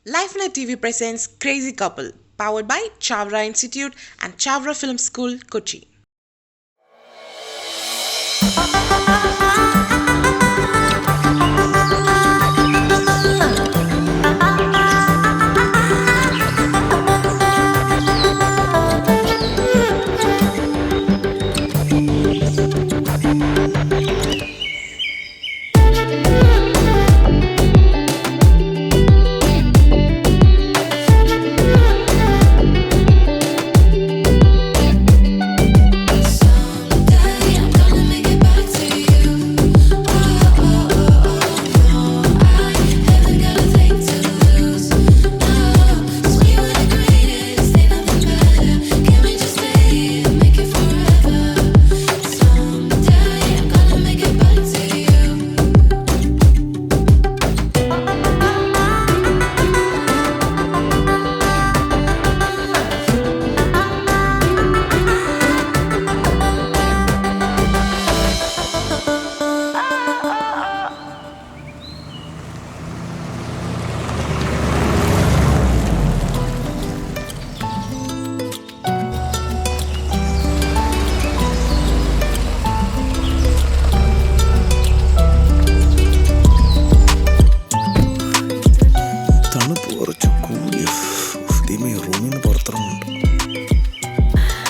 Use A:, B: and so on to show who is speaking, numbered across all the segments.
A: LifeNet TV presents Crazy Couple, powered by Chavra Institute and Chavra Film School, Kochi.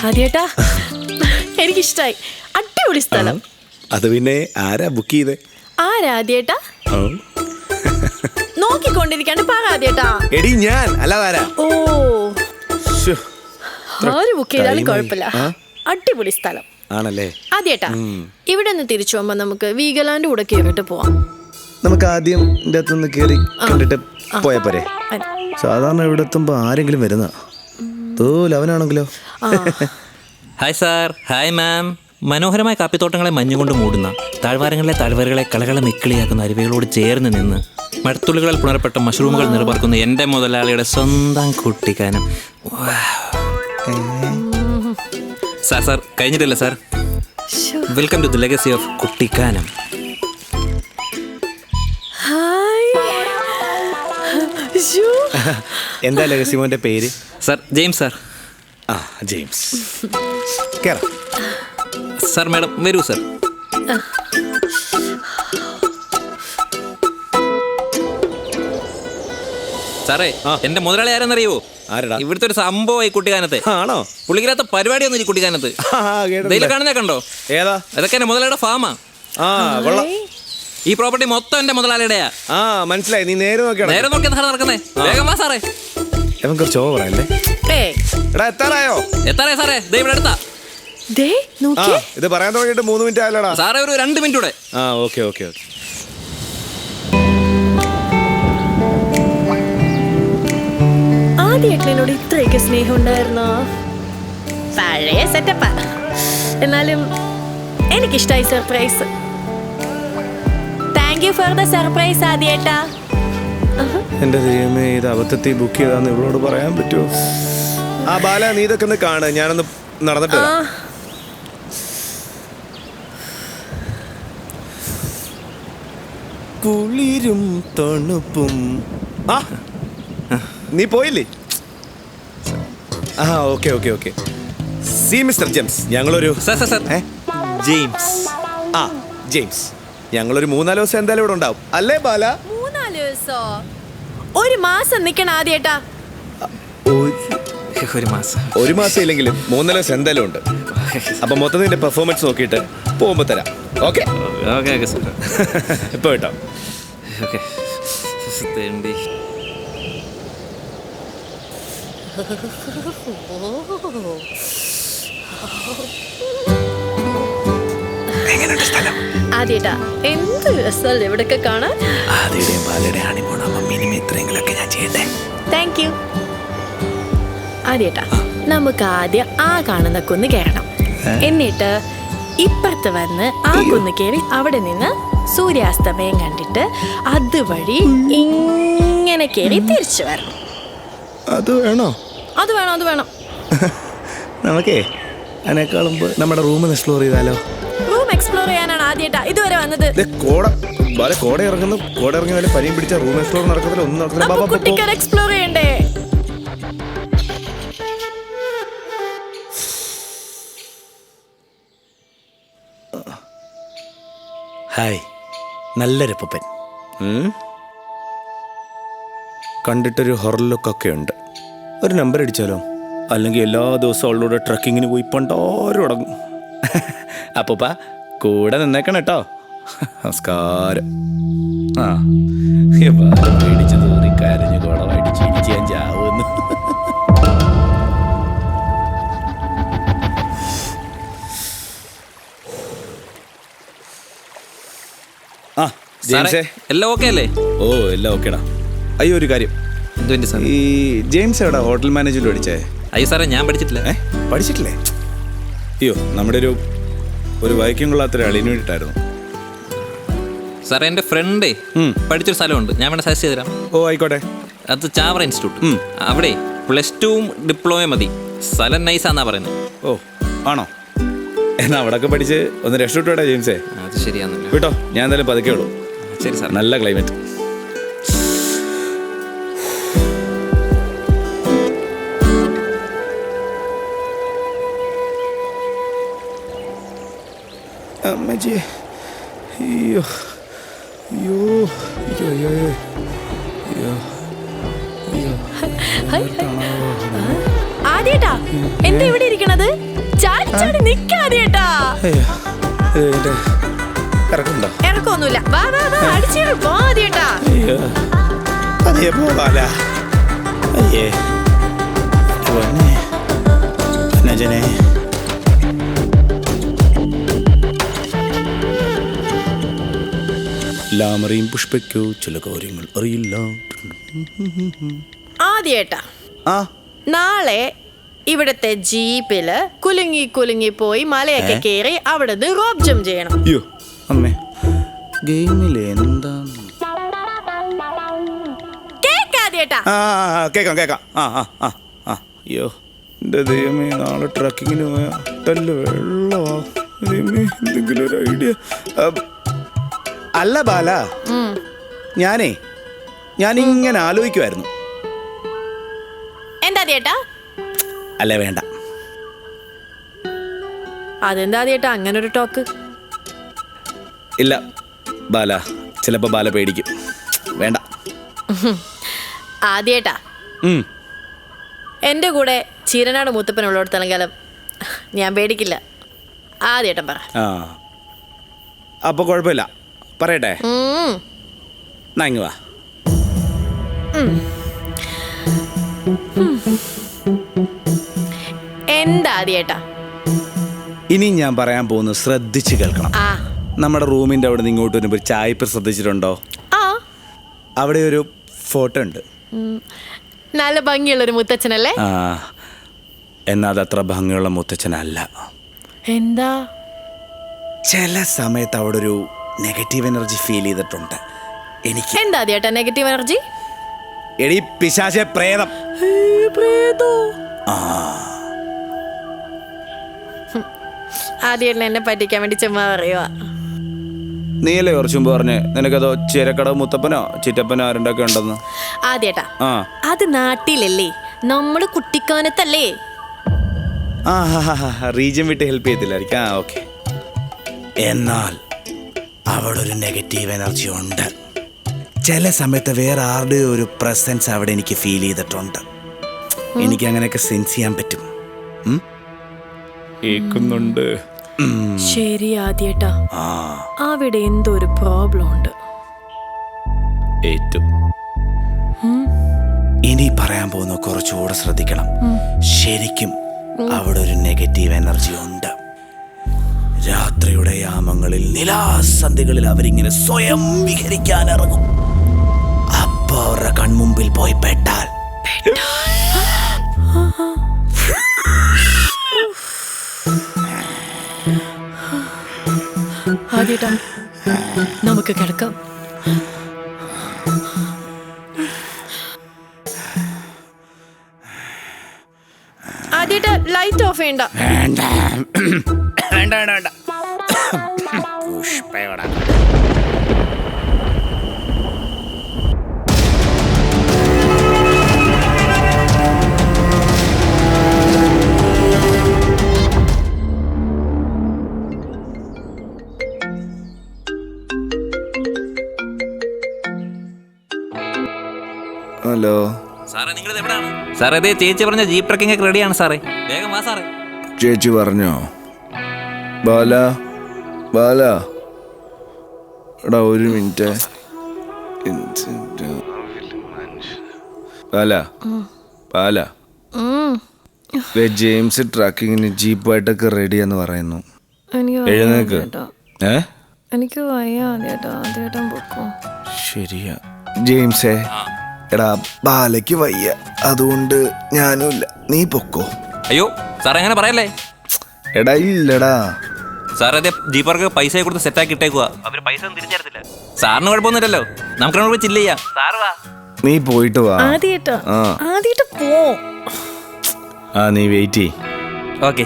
B: ആദ്യേട്ടാ എനിക്കിഷ്ടായി. അടിപൊളി സ്ഥലം.
C: അത് പിന്നെ ആരാ ബുക്ക് ചെയ്തേ?
B: ആരാദ്യേട്ടാ? നോക്കിക്കൊണ്ടിരിക്കാണ്ട് പറ ആദ്യേട്ടാ.
C: എടി ഞാൻ അല്ലാതാരാ?
B: ഓ, ആര് ബുക്ക് ചെയ്താലും കുഴപ്പമില്ല. അടിപൊളി സ്ഥലം
C: ആണല്ലേ?
B: ആദ്യേട്ടാ, ഇവിടെ നിന്ന് തിരിച്ചു പോകുമ്പോ നമുക്ക് വീഗലാൻഡ് കൂടെ കേറിട്ട് പോവാം.
C: നമുക്ക് ആദ്യം ഇതിന്റെ അകത്തൊന്ന് കേറി കണ്ടിട്ട് പോയാ പോരെ? സാധാരണ ഇവിടെ എത്തുമ്പോ ആരെങ്കിലും വരുന്ന ലവനാണെങ്കിലോ?
D: Hi sir. Hi ma'am. മനോഹരമായ കാപ്പിത്തോട്ടങ്ങളെ മഞ്ഞുകൊണ്ട് മൂടുന്ന താഴ്വാരങ്ങളിലെ താഴ്വരകളെ കളകളെ മിക്കിളിയാക്കുന്ന അരുവികളോട് ചേർന്ന് നിന്ന് മഴത്തുള്ളികളിൽ പുണരപ്പെട്ട മഷ്റൂമുകൾ നിറപാർക്കുന്ന എൻ്റെ മുതലാളിയുടെ സ്വന്തം കുട്ടിക്കാനം. സാർ കഴിഞ്ഞിട്ടില്ല sir. Welcome to the legacy of Kuttikkanam.
C: എന്താ ലെഗസിമോന്റെ പേര്?
D: Sir James sir.
C: ആ, ജെയിംസ്. കേറാം
D: സാർ. മാഡം വരൂ സാർ. സാറേ, എന്റെ മുതലാളി ആരെന്നറിയുവോ?
C: ആരടാ?
D: ഇവിടുത്തെ ഒരു സംഭവം ഈ കുട്ടിക്കാനത്തെ.
C: ആണോ?
D: പുള്ളിക്കാത്ത പരിപാടിയൊന്നും ഈ കുട്ടിക്കാനത്ത്. കാണുന്നേ കണ്ടോ?
C: ഏതാ?
D: അതൊക്കെ എന്റെ മുതലാളിയുടെ ഫാമാ. ഈ പ്രോപ്പർട്ടി മൊത്തം എന്റെ മുതലാളിയുടെയാ.
C: ആ, മനസ്സിലായി. നീ നേരെ നോക്കിയാ
D: നടക്കുന്നേ. വേഗം വാ സാറേ.
C: കുറച്ച് ഓവറല്ലേ? എത്താറായോ?
D: എത്താറേ സാറേ. ദേ ഇവിടെ എടുത്താ.
C: ഇത് പറയാൻ തുടങ്ങിയിട്ട് 3 മിനിറ്റ് ആയല്ലോടാ.
D: സാറേ ഒരു 2 മിനിറ്റ് കൂടെ.
C: ആ, ഓക്കെ ഓക്കെ ഓക്കെ.
B: ആദ്യേട്ടനോട് ഇത്രയൊക്കെ സ്നേഹം ഉണ്ടായിരുന്നോ? പഴയ സെറ്റപ്പാ. എന്നാലും എനിക്കിഷ്ടായി surprise. Thank you for the surprise ആദ്യേട്ടാ.
C: എന്റെ ദൈവമേ, ഇത് അബദ്ധത്തിൽ ബുക്ക് ചെയ്താന്ന് ഇവളോട് പറയാൻ പറ്റുമോ? ആ ബാല, നീ ഇതൊക്കെ ഒന്ന് കാണ്. ഞാനൊന്ന് നടന്നിട്ട് കുളിരും തണുപ്പും. ആ, നീ പോയില്ലേ? ആ, okay okay okay. C mister James, ഞങ്ങളൊരു
D: ജെയിംസ്.
C: ആ, ജെയിംസ്, ഞങ്ങളൊരു 3-4 ദിവസം എന്തായാലും ഇവിടെ ഉണ്ടാവും അല്ലേ ബാല?
B: 3-4 ദിവസോ? ഒരു മാസം നിക്കണം ആദ്യേട്ടാ.
C: ഒരു മാസം ഇല്ലെങ്കിലും 3-4 ദിവസം എന്തായാലും ഉണ്ട്. അപ്പൊ മൊത്തത്തിന്റെ പെർഫോമൻസ് നോക്കിയിട്ട് പോകുമ്പോ തരാം. ഓക്കെ ഇപ്പൊ കേട്ടോ.
B: ആദ്യേട്ടാ, എന്ത് രസമല്ലേ ഇവിടൊക്കെ കാണാൻ. താങ്ക് യു ആദ്യേട്ടാ. നമുക്ക് ആദ്യം ആ കാണുന്ന കുന്ന് കയറണം. എന്നിട്ട് ഇപ്പുറത്ത് വന്ന് ആ കുന്ന് കയറി അവിടെ നിന്ന് സൂര്യാസ്തമയം കണ്ടിട്ട് അതുവഴി ഇങ്ങനെ കയറി തിരിച്ചു വരണം.
C: അത് വേണോ?
B: അത് വേണം.
C: നമുക്കേ അതിനേക്കാളും നമ്മുടെ റൂം എക്സ്പ്ലോർ ചെയ്താലോ?
B: റൂം എക്സ്പ്ലോർ ചെയ്യാനാണ് ആദ്യമായിട്ടാ ഇതുവരെ വന്നത്.
C: ബാല കോട ഇറങ്ങുന്നു. കോട ഇറങ്ങി വല്ല പനിയും പിടിച്ച റൂം എക്സ്പ്ലോർ നടക്കത്തില്ല, ഒന്നും
B: അപ്പൊ
C: നടക്കില്ല.
B: കുട്ടിക്കാർ എക്സ്പ്ലോർ ചെയ്യണ്ടേ?
C: ഹായ്, നല്ലൊരു പപ്പൻ. കണ്ടിട്ടൊരു ഹൊറർ ലുക്കൊക്കെ ഉണ്ട്. ഒരു നമ്പർ അടിച്ചാലോ? അല്ലെങ്കിൽ എല്ലാ ദിവസവും അവളോട് ട്രക്കിങ്ങിന് പോയി പണ്ടാരും അടങ്ങും. അപ്പൂപ്പ കൂടെ നിന്നേക്കണം കേട്ടോ. നമസ്കാരം. ആ പേടിച്ച് തൂറി കരഞ്ഞ് കുളമടിച്ച് ഇടിച്ച് ഞാൻ ചാവുന്നു. ആ ജെയിംസേ,
D: എല്ലാം ഓക്കെ അല്ലേ?
C: ഓ എല്ലാം ഓക്കേടാ. അയ്യോ ഒരു കാര്യം, ഈ ജെയിംസ് എവിടെ ഹോട്ടൽ മാനേജ്മെന്റ് പഠിച്ചേ?
D: അയ്യോ സാറേ, ഞാൻ പഠിച്ചിട്ടില്ല.
C: പഠിച്ചിട്ടില്ലേ? അയ്യോ, നമ്മുടെ ഒരു വൈക്കം കൊള്ളാത്തൊരു അളിന് വേണ്ടിയിട്ടായിരുന്നു.
D: സാറേ, എൻ്റെ ഫ്രണ്ടേ പഠിച്ചൊരു സ്ഥലമുണ്ട്, ഞാൻ വേണ്ട സജസ്റ്റ് ചെയ്ത് തരാം.
C: ഓ ആയിക്കോട്ടെ.
D: അത് ചാവറ ഇൻസ്റ്റിറ്റ്യൂട്ട്. അവിടെ +2 ഡിപ്ലോമ മതി. സ്ഥലം നൈസാന്നാ പറയുന്നത്.
C: ഓ ആണോ? എന്നാ അവിടെയൊക്കെ പഠിച്ച് ഒന്ന് രക്ഷപ്പെട്ടാ ജെയിംസേ.
D: അത് ശരിയാന്നില്ല
C: കേട്ടോ, ഞാൻ എന്തായാലും പതുക്കെ ഉള്ളൂ.
D: ശരി സാർ.
C: നല്ല ക്ലൈമറ്റ്. അമ്മജി, അയ്യോ അയ്യോ അയ്യോ അയ്യോ അയ്യോ.
B: ആദ്യേട്ടാ, എന്താ ഇവിടെ ഇരിക്കണത്? ചാടി ചാടി നിക്കാദ്യേട്ടാ.
C: ഇറക്കുണ്ടോ?
B: ഇറക്കൊന്നുമില്ല. വാ വാ വാ, അടിച്ചേറി പോ ആദ്യേട്ടാ.
C: അയ്യോ അതേ പോകാല. അയ്യേ നജനെ. ലാമറിയും പുഷ്പയ്ക്കോ ചില കാര്യങ്ങൾ അറിയില്ല.
B: ആദ്യേട്ടാ,
C: ആ
B: നാളെ ഇവിടത്തെ ജീപ്പില് കുലുങ്ങി കുലുങ്ങി പോയി മലയൊക്കെ കേറി അവിടെ നിന്ന് റോപ്പ് ജംപ് ചെയ്യണം.
C: അയ്യോ അമ്മേ, ഗെയിമിൽ എന്താണ്?
B: കേക്കാദ്യേട്ടാ.
C: കേക്കാം കേക്കാം. ആ ആ ആ ആ അയ്യോ എൻ്റെ ദൈവമേ, നാളെ ട്രക്കിങ്ങിന് പോയാ തല്ല വെള്ളമാ. ദൈവമേ, എന്തെങ്കിലും ഒരു ഐഡിയ. അല്ല ബാല, ഞാനിങ്ങനെ ആലോചിക്കുമായിരുന്നു.
B: എന്താ ചേട്ടാ?
C: അല്ല വേണ്ട.
B: അതെന്താ ചേട്ടാ അങ്ങനെ ഒരു ടോക്ക്?
C: ഇല്ല ബാല, ചിലപ്പോ ബാല പേടിക്കും. വേണ്ട.
B: ആദ്യേട്ടാ, എന്റെ കൂടെ ചീരനാട് മൂത്തപ്പനുള്ളടത്തോളം കാലം ഞാൻ പേടിക്കില്ല. ആദ്യേട്ടൻ പറ.
C: ആ അപ്പൊ കുഴപ്പമില്ല, പറയട്ടെ? ഇങ്ങ് വാ.
B: എന്താ ആദ്യേട്ടാ?
C: ഇനി ഞാൻ പറയാൻ പോകുന്നത് ശ്രദ്ധിച്ച് കേൾക്കണം. നമ്മുടെ റൂമിന്റെ അവിടെ നിന്ന് ഇങ്ങോട്ട് വരുമ്പോൾ ചായപ്പ് ശ്രദ്ധിച്ചിട്ടുണ്ടോ? അവിടെ ഒരു ഫോട്ടോ ഉണ്ട്.
B: നല്ല ഭംഗിയുള്ളൊരു മുത്തച്ഛനല്ലേ?
C: ആ, എന്നാൽ അതത്ര ഭംഗിയുള്ള മുത്തച്ഛനല്ല.
B: എന്താ?
C: ചില സമയത്ത് അവിടെ ഒരു നെഗറ്റീവ് എനർജി ഫീൽ ചെയ്തിട്ടുണ്ട് എനിക്ക്.
B: എന്താ ചേട്ടാ നെഗറ്റീവ് എനർജി?
C: എടി പിശാചെ, പ്രേതം.
B: ആദ്യം എന്നെ പറ്റിക്കാൻ വേണ്ടി ചുമ്മാ പറയുവാ.
C: നീയല്ലേ കുറച്ചുമ്പ് പറഞ്ഞ് നിനക്കതോ ചിരക്കടവ് മുത്തപ്പനോ ചിറ്റപ്പനോ ആരുണ്ടൊക്കെ ഉണ്ടെന്ന്?
B: ആദ്യേട്ടാ, അത് നാട്ടിലല്ലേ, നമ്മള് കുട്ടിക്കാനത്തല്ലേ.
C: ആ റീജിയൻ വിട്ട് ഹെൽപ്പ് ചെയ്തില്ലായിരിക്കും. ആ ഓക്കെ. എന്നാൽ അവിടെ ഒരു നെഗറ്റീവ് എനർജി ഉണ്ട്. ചില സമയത്ത് വേറെ ആരുടെയോ ഒരു പ്രസൻസ് അവിടെ എനിക്ക് ഫീൽ ചെയ്തിട്ടുണ്ട്. എനിക്ക് അങ്ങനെയൊക്കെ സെൻസ് ചെയ്യാൻ പറ്റും. കേൾക്കുന്നുണ്ട്.
B: ശരി ആദ്യേട്ടാ, അവിടെ എന്തോ ഒരു പ്രോബ്ലം ഉണ്ട്.
C: ഏറ്റവും ഇനി പറയാൻ പോകുന്ന കുറച്ചുകൂടെ ശ്രദ്ധിക്കണം. ശരിക്കും അവിടെ ഒരു നെഗറ്റീവ് എനർജി ഉണ്ട്. രാത്രിയുടെ യാമങ്ങളിൽ നിലാസന്ധികളിൽ അവരിങ്ങനെ സ്വയം വിഹരിക്കാൻ ഇറങ്ങും. അപ്പൊ അവരുടെ കൺമുമ്പിൽ പോയി പെട്ടാൽ
B: ആദ്യേട്ടാ, നമുക്ക് കിടക്കാം. ആദ്യേട്ടാ, ലൈറ്റ് ഓഫ് ചെയ്യണ്ട.
C: വേണ്ട വേണ്ട വേണ്ട വേണ്ട. പുഷ്പയോടാ ഉണ്ടല്ലോ.
D: സാറേ നിങ്ങൾ എവിടെയാണ് സാറേ? അതേ ചേച്ചി പറഞ്ഞ ജീപ്പ് ട്രക്കിംഗ് ഒക്കെ റെഡിയാണ് സാറേ, വേഗം വാ സാറേ.
C: ചേച്ചി പറഞ്ഞോ? ബാല ബാല എടാ ഒരു മിനിറ്റ്. ബാല ബാല ജെയിംസ് ട്രക്കിങ്ങിന് ജീപ്പായിട്ടൊക്കെ റെഡിയാന്ന് പറയുന്നു. എഴുന്നേക്ക്.
B: എനിക്ക് വയ്യ ആദ്യേട്ടൻ പൊക്കോ.
C: ശരിയാ ജെയിംസേ. എടാ ബാലയ്ക്ക് വയ്യ, അതുകൊണ്ട് ഞാനും ഇല്ല, നീ പൊക്കോ.
D: അയ്യോ സാറേ അങ്ങനെ പറയല്ലേ.
C: എടാ ഇല്ലടാ
D: സാറേ, അതെ ജീപ്പർക്ക് പൈസ കൊടുത്ത് സെറ്റാക്കി ഇട്ടേക്കുക. അവര് പൈസ ഒന്നും തിരിച്ചെടുത്തില്ല. സാറിന് കുഴപ്പമൊന്നുമില്ലല്ലോ, നമുക്ക് ചില്ല ചെയ്യാം. സാറ് വാ.
C: നീ പോയിട്ട് വാ.
B: ആദ്യേട്ടൻ പോ.
C: നീ വെയിറ്റ് ചെയ്.
D: ഓക്കെ.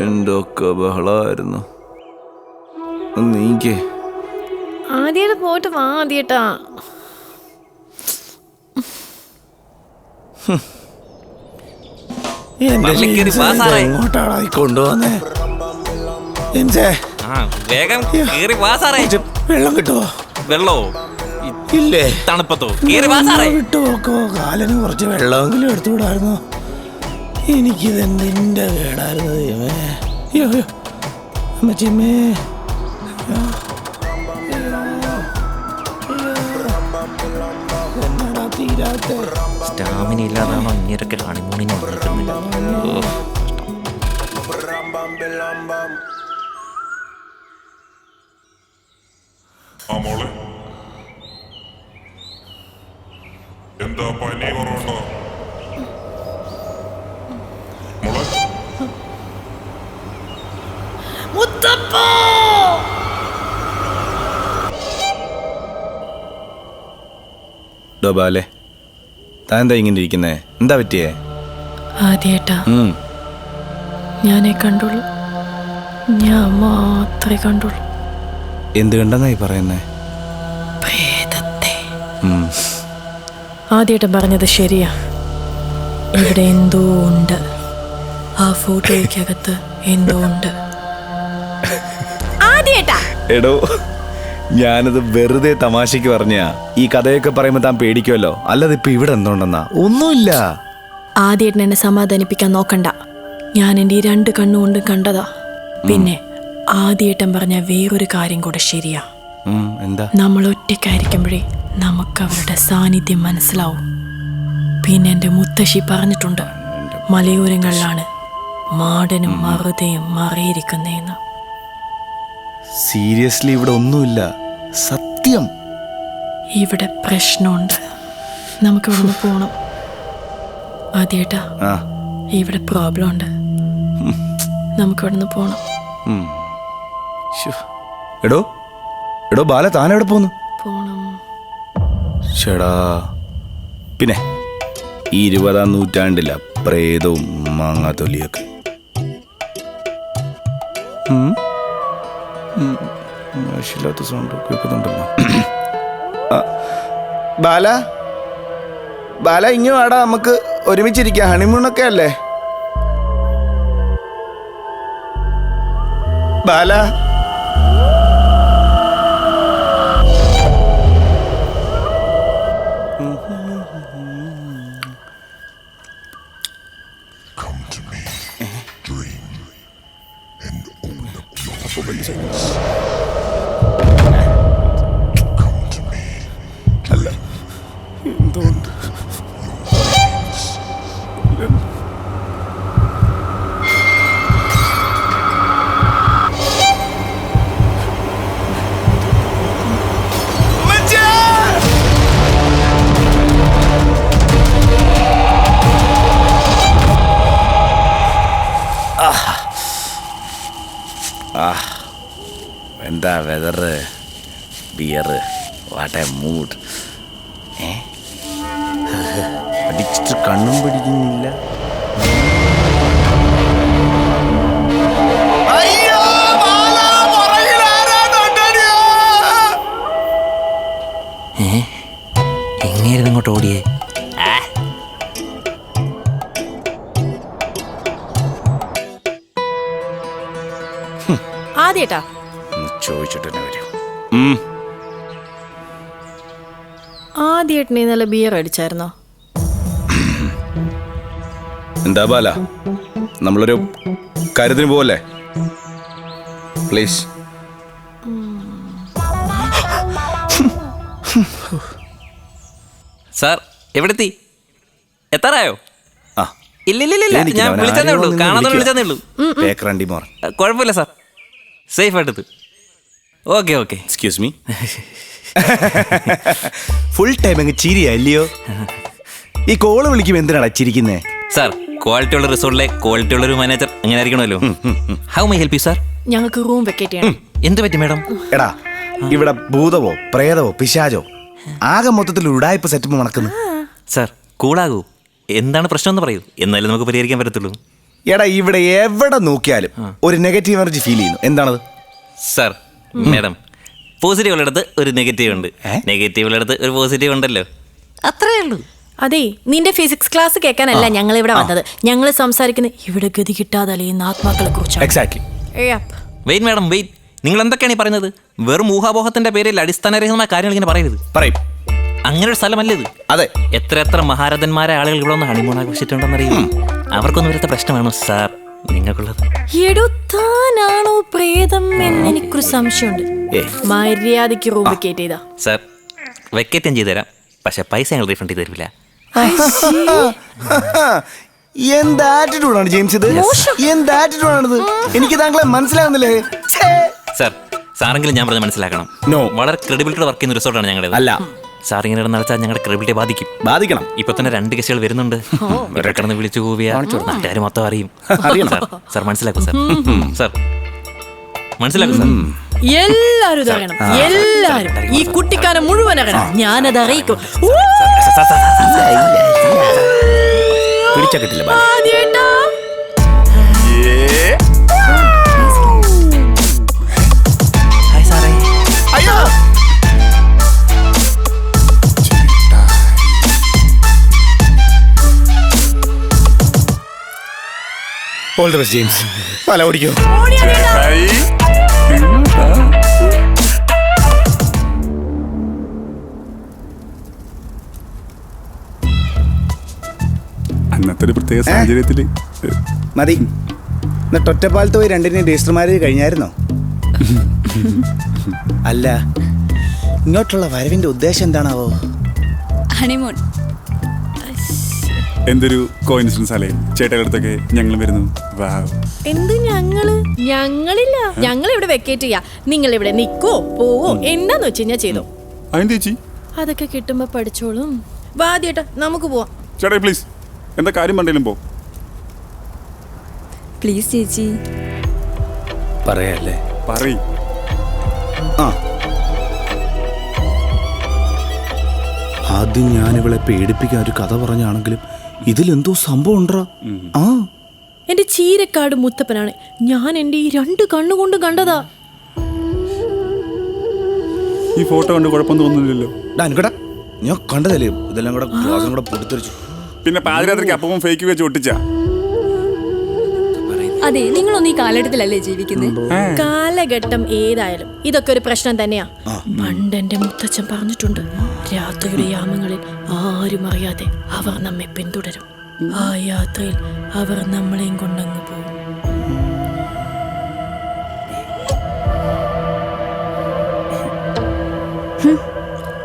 C: എന്തൊക്കെ ബഹളായിരുന്നു. നീക്കേ
B: ആദ്യേട്ടൻ പോയിട്ട് വാ. ആദ്യേട്ടാ
C: എങ്ങോട്ടാണ് കൊണ്ടുപോന്നേ?
D: വേഗം കേറി വാ സാറേ.
C: വെള്ളം കിട്ടുവോ?
D: വെള്ളോ
C: ഇല്ലേ?
D: തണുപ്പത്തോ? കേറി വാ സാറേ.
C: വിട്ടുപോക്കോ, കാലിന് കുറച്ച് വെള്ളമെങ്കിലും എടുത്തുവിടായിരുന്നു. എനിക്കിതെന്തിന്റെ കേടായിരുന്നു ദൈവമേ. അമ്മച്ചിമ്മേ എന്നടാ തീരാത്ത
D: സ്റ്റാമിന ഇല്ലാതാണോ ഇങ്ങനെയൊക്കെ ഹണിമൂണിന് വന്നിരിക്കുന്നത്?
E: മോളെ എന്താ പനി കുറവുണ്ടോ മോളെ?
C: ബാലെ താൻ എന്താ ഇങ്ങനെ ഇരിക്കുന്നേ? എന്താ പറ്റിയേ?
B: ആദ്യേട്ടാ ഞാനേ കണ്ടുള്ളൂ, ഞാൻ മാത്രമേ കണ്ടുള്ളൂ.
C: എന്ത് കണ്ടെന്നായി പറയുന്നേ?
B: പ്രേതത്തെ. ആദ്യേട്ടൻ പറഞ്ഞത് ശരിയാ, ഇവിടെ എന്തോ ഉണ്ട്. ആ ഫോട്ടോയ്ക്കകത്ത് എന്തോ ഉണ്ട്.
C: എടോ ഞാനത് വെറുതെ തമാശക്ക് പറഞ്ഞാ. ഈ കഥയൊക്കെ പറയുമ്പോ താൻ പേടിക്കുമല്ലോ, അല്ലാതെ ഇപ്പൊ ഇവിടെ എന്തുണ്ടെന്നാ? ഒന്നുമില്ല.
B: ആദ്യേട്ടൻ എന്നെ സമാധാനിപ്പിക്കാൻ നോക്കണ്ട, ഞാൻ എൻ്റെ ഈ 2 കണ്ണുകൊണ്ടും കണ്ടതാ. പിന്നെ ആദ്യേട്ടൻ പറഞ്ഞ വേറൊരു കാര്യം കൂടെ ശരിയാ.
C: എന്താ?
B: നമ്മൾ ഒറ്റയ്ക്കായിരിക്കുമ്പോഴേ നമുക്ക് അവരുടെ സാന്നിധ്യം മനസ്സിലാവും. പിന്നെ എൻ്റെ മുത്തശ്ശി പറഞ്ഞിട്ടുണ്ട്, മലയോരങ്ങളിലാണ് മാടനും മറുതയും മറയിരിക്കുന്നേന്ന്.
C: സീരിയസ്ലി ഇവിടെ ഒന്നുമില്ല, സത്യം.
B: ഇവിടെ പ്രശ്നമുണ്ട്, നമുക്ക് ഇവിടെ നിന്ന് പോണം. ആദ്യേട്ടാ ഇവിടെ പ്രോബ്ലം ഉണ്ട്, നമുക്ക് ഇവിടെ നിന്ന് പോണം.
C: എടോ എടോ ബാല, താൻ എവിടെ പോന്നു?
B: പോണം.
C: ചേടാ, പിന്നെ ഈ 20-ാം നൂറ്റാണ്ടില്ല പ്രേതവും മാങ്ങാത്തൊലിയൊക്കെ. ആവശ്യമില്ലാത്ത സൗണ്ട് കേൾക്കുന്നുണ്ടല്ലോ. ബാല ബാല ഇങ്ങ് വാടാ, നമുക്ക് ഒരുമിച്ചിരിക്കാം. ഹണിമൂണൊക്കെ അല്ലേ ബാല? എന്തുകൊണ്ട് എന്താ വെതറ്, ബിയറ്, വാട്ട് എ മൂഡ്. അടിച്ചിട്ട് കണ്ണും പിടിക്കുന്നില്ല.
D: എങ്ങനെയായിരുന്നു ഇങ്ങോട്ട് ഓടിയേ?
B: ആദ്യേട്ടാ
C: ചോദിച്ചിട്ട് തന്നെ വരും.
B: ആദ്യമായിട്ട് നീ നല്ല ബിയർ അടിച്ചായിരുന്നോ?
C: എന്താ ബാല, നമ്മളൊരു കാര്യത്തിന് പോവല്ലേ? പ്ലീസ്.
D: സാർ എവിടെത്തി? എത്താറായോ?
C: ആ,
D: ഇല്ലില്ലില്ല, ഞാൻ വിളിച്ചതേ ഉള്ളൂ, കാണാതെ വിളിച്ചതേ ഉള്ളൂ. കുഴപ്പമില്ല സാർ, സേഫ് ആയിട്ടത്. Okay okay.
C: Excuse me. Full time അങ്ങ് ചിരിയല്ലയോ? ഈ കോള് വിളിക്കുമ്പോൾ എന്തിനാടാ ചിരിക്കുന്നേ?
D: സാർ, ക്വാളിറ്റി ഉള്ള റിസോർട്ടിലെ ക്വാളിറ്റി ഉള്ള ഒരു മാനേജർ അങ്ങനെ ആയിരിക്കണമല്ലോ. How my help you sir?
B: ഞങ്ങൾക്ക് റൂം വെക്കേറ്റ് ചെയ്യണം.
D: എന്ത് പറ്റി മാഡം?
C: എടാ, ഇവിടെ ഭൂതവോ പ്രേതവോ പിശാചോ ആകെ മൊത്തത്തിൽ ഉടായ്പ സെറ്റപ്പ് നടക്കുന്നു.
D: സാർ കൂളാകൂ, എന്താണ് പ്രശ്നം എന്ന് പറയൂ, എന്നാലും നമുക്ക് പരിഹരിക്കാൻ പറ്റത്തുള്ളൂ.
C: എടാ, ഇവിടെ എവിടെ നോക്കിയാലും ഒരു നെഗറ്റീവ് എനർജി ഫീൽ ചെയ്യുന്നു. എന്താണത്?
D: സാർ, മാഡം, പോസിറ്റീവ് ഉള്ളിടത്ത് ഒരു നെഗറ്റീവ് ഉണ്ട്, നെഗറ്റീവ് ഉള്ളിടത്ത് ഒരു പോസിറ്റീവ് ഉണ്ടല്ലോ, അത്രേ ഉള്ളൂ.
B: അതെ, നിന്റെ ഫിസിക്സ് ക്ലാസ് കേൾക്കാനല്ല ഞങ്ങൾ ഇവിടെ വന്നത്. ഞങ്ങൾ സംസാരിക്കുന്നത് ഇവിടെ ഗതി കിട്ടാതെ അലയുന്ന ആത്മാക്കളെ കുറിച്ചാണ്.
C: എക്സാക്ട്ലി.
D: Wait madam, wait. നിങ്ങൾ എന്തൊക്കെയാണ് ഈ പറയുന്നത്? വെറും ഊഹാപോഹത്തിന്റെ പേരിൽ അടിസ്ഥാനരഹിതമായ കാര്യങ്ങൾ ഇങ്ങനെ പറയരുത്.
C: പറയും.
D: അങ്ങനെ ഒരു സ്ഥലമല്ല ഇത്.
C: അതെ.
D: എത്ര മഹാരഥന്മാരെ ആളുകൾ ഇവിടെ ഒന്ന് ഹണിമൂൺ ആഘോഷിച്ചിട്ടുണ്ടെന്നറിയും. അവർക്കൊന്നും വരത്ത പ്രശ്നമാണോ സാർ നിങ്ങൾക്കുള്ളത്?
B: എടുത്താനാണോ പ്രേതം എന്ന് എനിക്കൊരു സംശയമുണ്ട്. മര്യാദയ്ക്ക് റൂം വെക്കേറ്റ് ചെയ്താ.
D: സാർ, വെക്കേറ്റ് ഞാൻ ചെയ്തുതരാം, പക്ഷെ പൈസ ഞങ്ങൾ റീഫണ്ട് ചെയ്ത് തരില്ല.
C: എന്ത് ആറ്റിറ്റ്യൂഡാണ് ജെയിംസ് ഇത്? എന്ത് ആറ്റിറ്റ്യൂഡാണിത്? എനിക്ക് താങ്കളെ മനസ്സിലാവുന്നില്ലേ?
D: സാർ, സാറെങ്കിലും ഞാൻ പറഞ്ഞ് മനസ്സിലാക്കണം. വളരെ ക്രെഡിബിലിറ്റി വർക്ക് ചെയ്യുന്ന റിസോർട്ടാണ് ഞങ്ങളുടെ.
C: അല്ല,
D: സാർ ഇങ്ങനെ നടന്നാൽ ഞങ്ങളുടെ ക്രെഡിബിലിറ്റി ബാധിക്കണം. ഇപ്പൊ തന്നെ 2 കേസുകൾ വരുന്നുണ്ട്. കിടന്ന് വിളിച്ചു കൂവിയ നാട്ടുകാർ മൊത്തം അറിയും. സാർ മനസ്സിലാക്കും. സാർ മനസ്സിലാക്കും. സാർ
B: എല്ലാരും ഇതറിയണം, എല്ലാരും ഈ കുട്ടിക്കാലം മുഴുവൻ അറിയണം. ഞാനത് അറിയിക്കും.
C: പിടിച്ചാ കിട്ടില്ല.
D: ഹായ് സാറേ.
C: അയ്യോ, ഓൾ ദി ബെസ്റ്റ് ജെയിംസ്. പല ഓടിക്കോ.
F: അന്നത്തെ ഒരു പ്രത്യേക സാഹചര്യത്തിൽ
C: മതി. എന്നിട്ട് ഒറ്റപ്പാലത്ത് പോയി 2 രജിസ്റ്റർ മാരേജ് കഴിഞ്ഞായിരുന്നോ? അല്ല, ഇങ്ങോട്ടുള്ള വരവിന്റെ ഉദ്ദേശം എന്താണാവോ?
G: ഹണിമൂൺ.
F: എന്തൊരു കോയിൻസിഡൻസ് അല്ലേ, ചേട്ടയുടെ അടുത്തൊക്കെ ഞങ്ങൾ വരുന്നു.
B: എന്ത് ഞങ്ങളില്ല, ഞങ്ങൾ ഇവിടെ വെക്കേറ്റ് ചെയ്യാ. നിങ്ങൾ ഇവിടെ നിക്കോ പോവോ എന്താന്ന് വെച്ച് കഴിഞ്ഞാൽ ചെയ്തോ.
F: ചേച്ചി,
B: അതൊക്കെ കിട്ടുമ്പോ പഠിച്ചോളും. വാദ്യേട്ടാ, നമുക്ക് പോവാം.
F: ചേട്ടാ പ്ലീസ്, എന്താ കാര്യം പണ്ടേലും പോ.
G: പ്ലീസ് ചേച്ചി.
C: പറയല്ലേ?
F: പറയ്.
C: ആദ്യം ഞാനിവളെ പേടിപ്പിക്കാൻ ഒരു കഥ പറഞ്ഞാണെങ്കിലും ഇതിലെന്തോ സംഭവം ഉണ്ടോ?
B: എന്റെ ചീരക്കാട് മുത്തപ്പനാണ്. ഞാൻ എന്റെ ഈ 2 കണ്ണുകൊണ്ട് കണ്ടതാ.
F: ഈ ഫോട്ടോ കണ്ട് കുഴപ്പം തോന്നുന്നില്ലല്ലോ.
C: ഞാൻ കണ്ടതല്ലേ, ഇതെല്ലാം കൂടെ ഗ്ലാസും കൂടെ പൊട്ടിത്തെറിച്ചു.
F: പിന്നെ പാതിരാത്രിക്ക് അപ്പം ഫേക്ക് വെച്ച് ഒട്ടിച്ച.
G: അതെ, നിങ്ങളൊന്നും ഈ കാലഘട്ടത്തിലല്ലേ ജീവിക്കുന്നത്?
B: കാലഘട്ടം ഏതായാലും ഇതൊക്കെ ഒരു പ്രശ്നം തന്നെയാ. പണ്ട് എന്റെ മുത്തച്ഛൻ പറഞ്ഞിട്ടുണ്ട്, രാത്രിയുടെ യാമങ്ങളിൽ ആരും അറിയാതെ അവർ നമ്മെ പിന്തുടരും. ആ യാത്രയിൽ അവർ നമ്മളെയും കൊണ്ടങ്ങ് പോകും.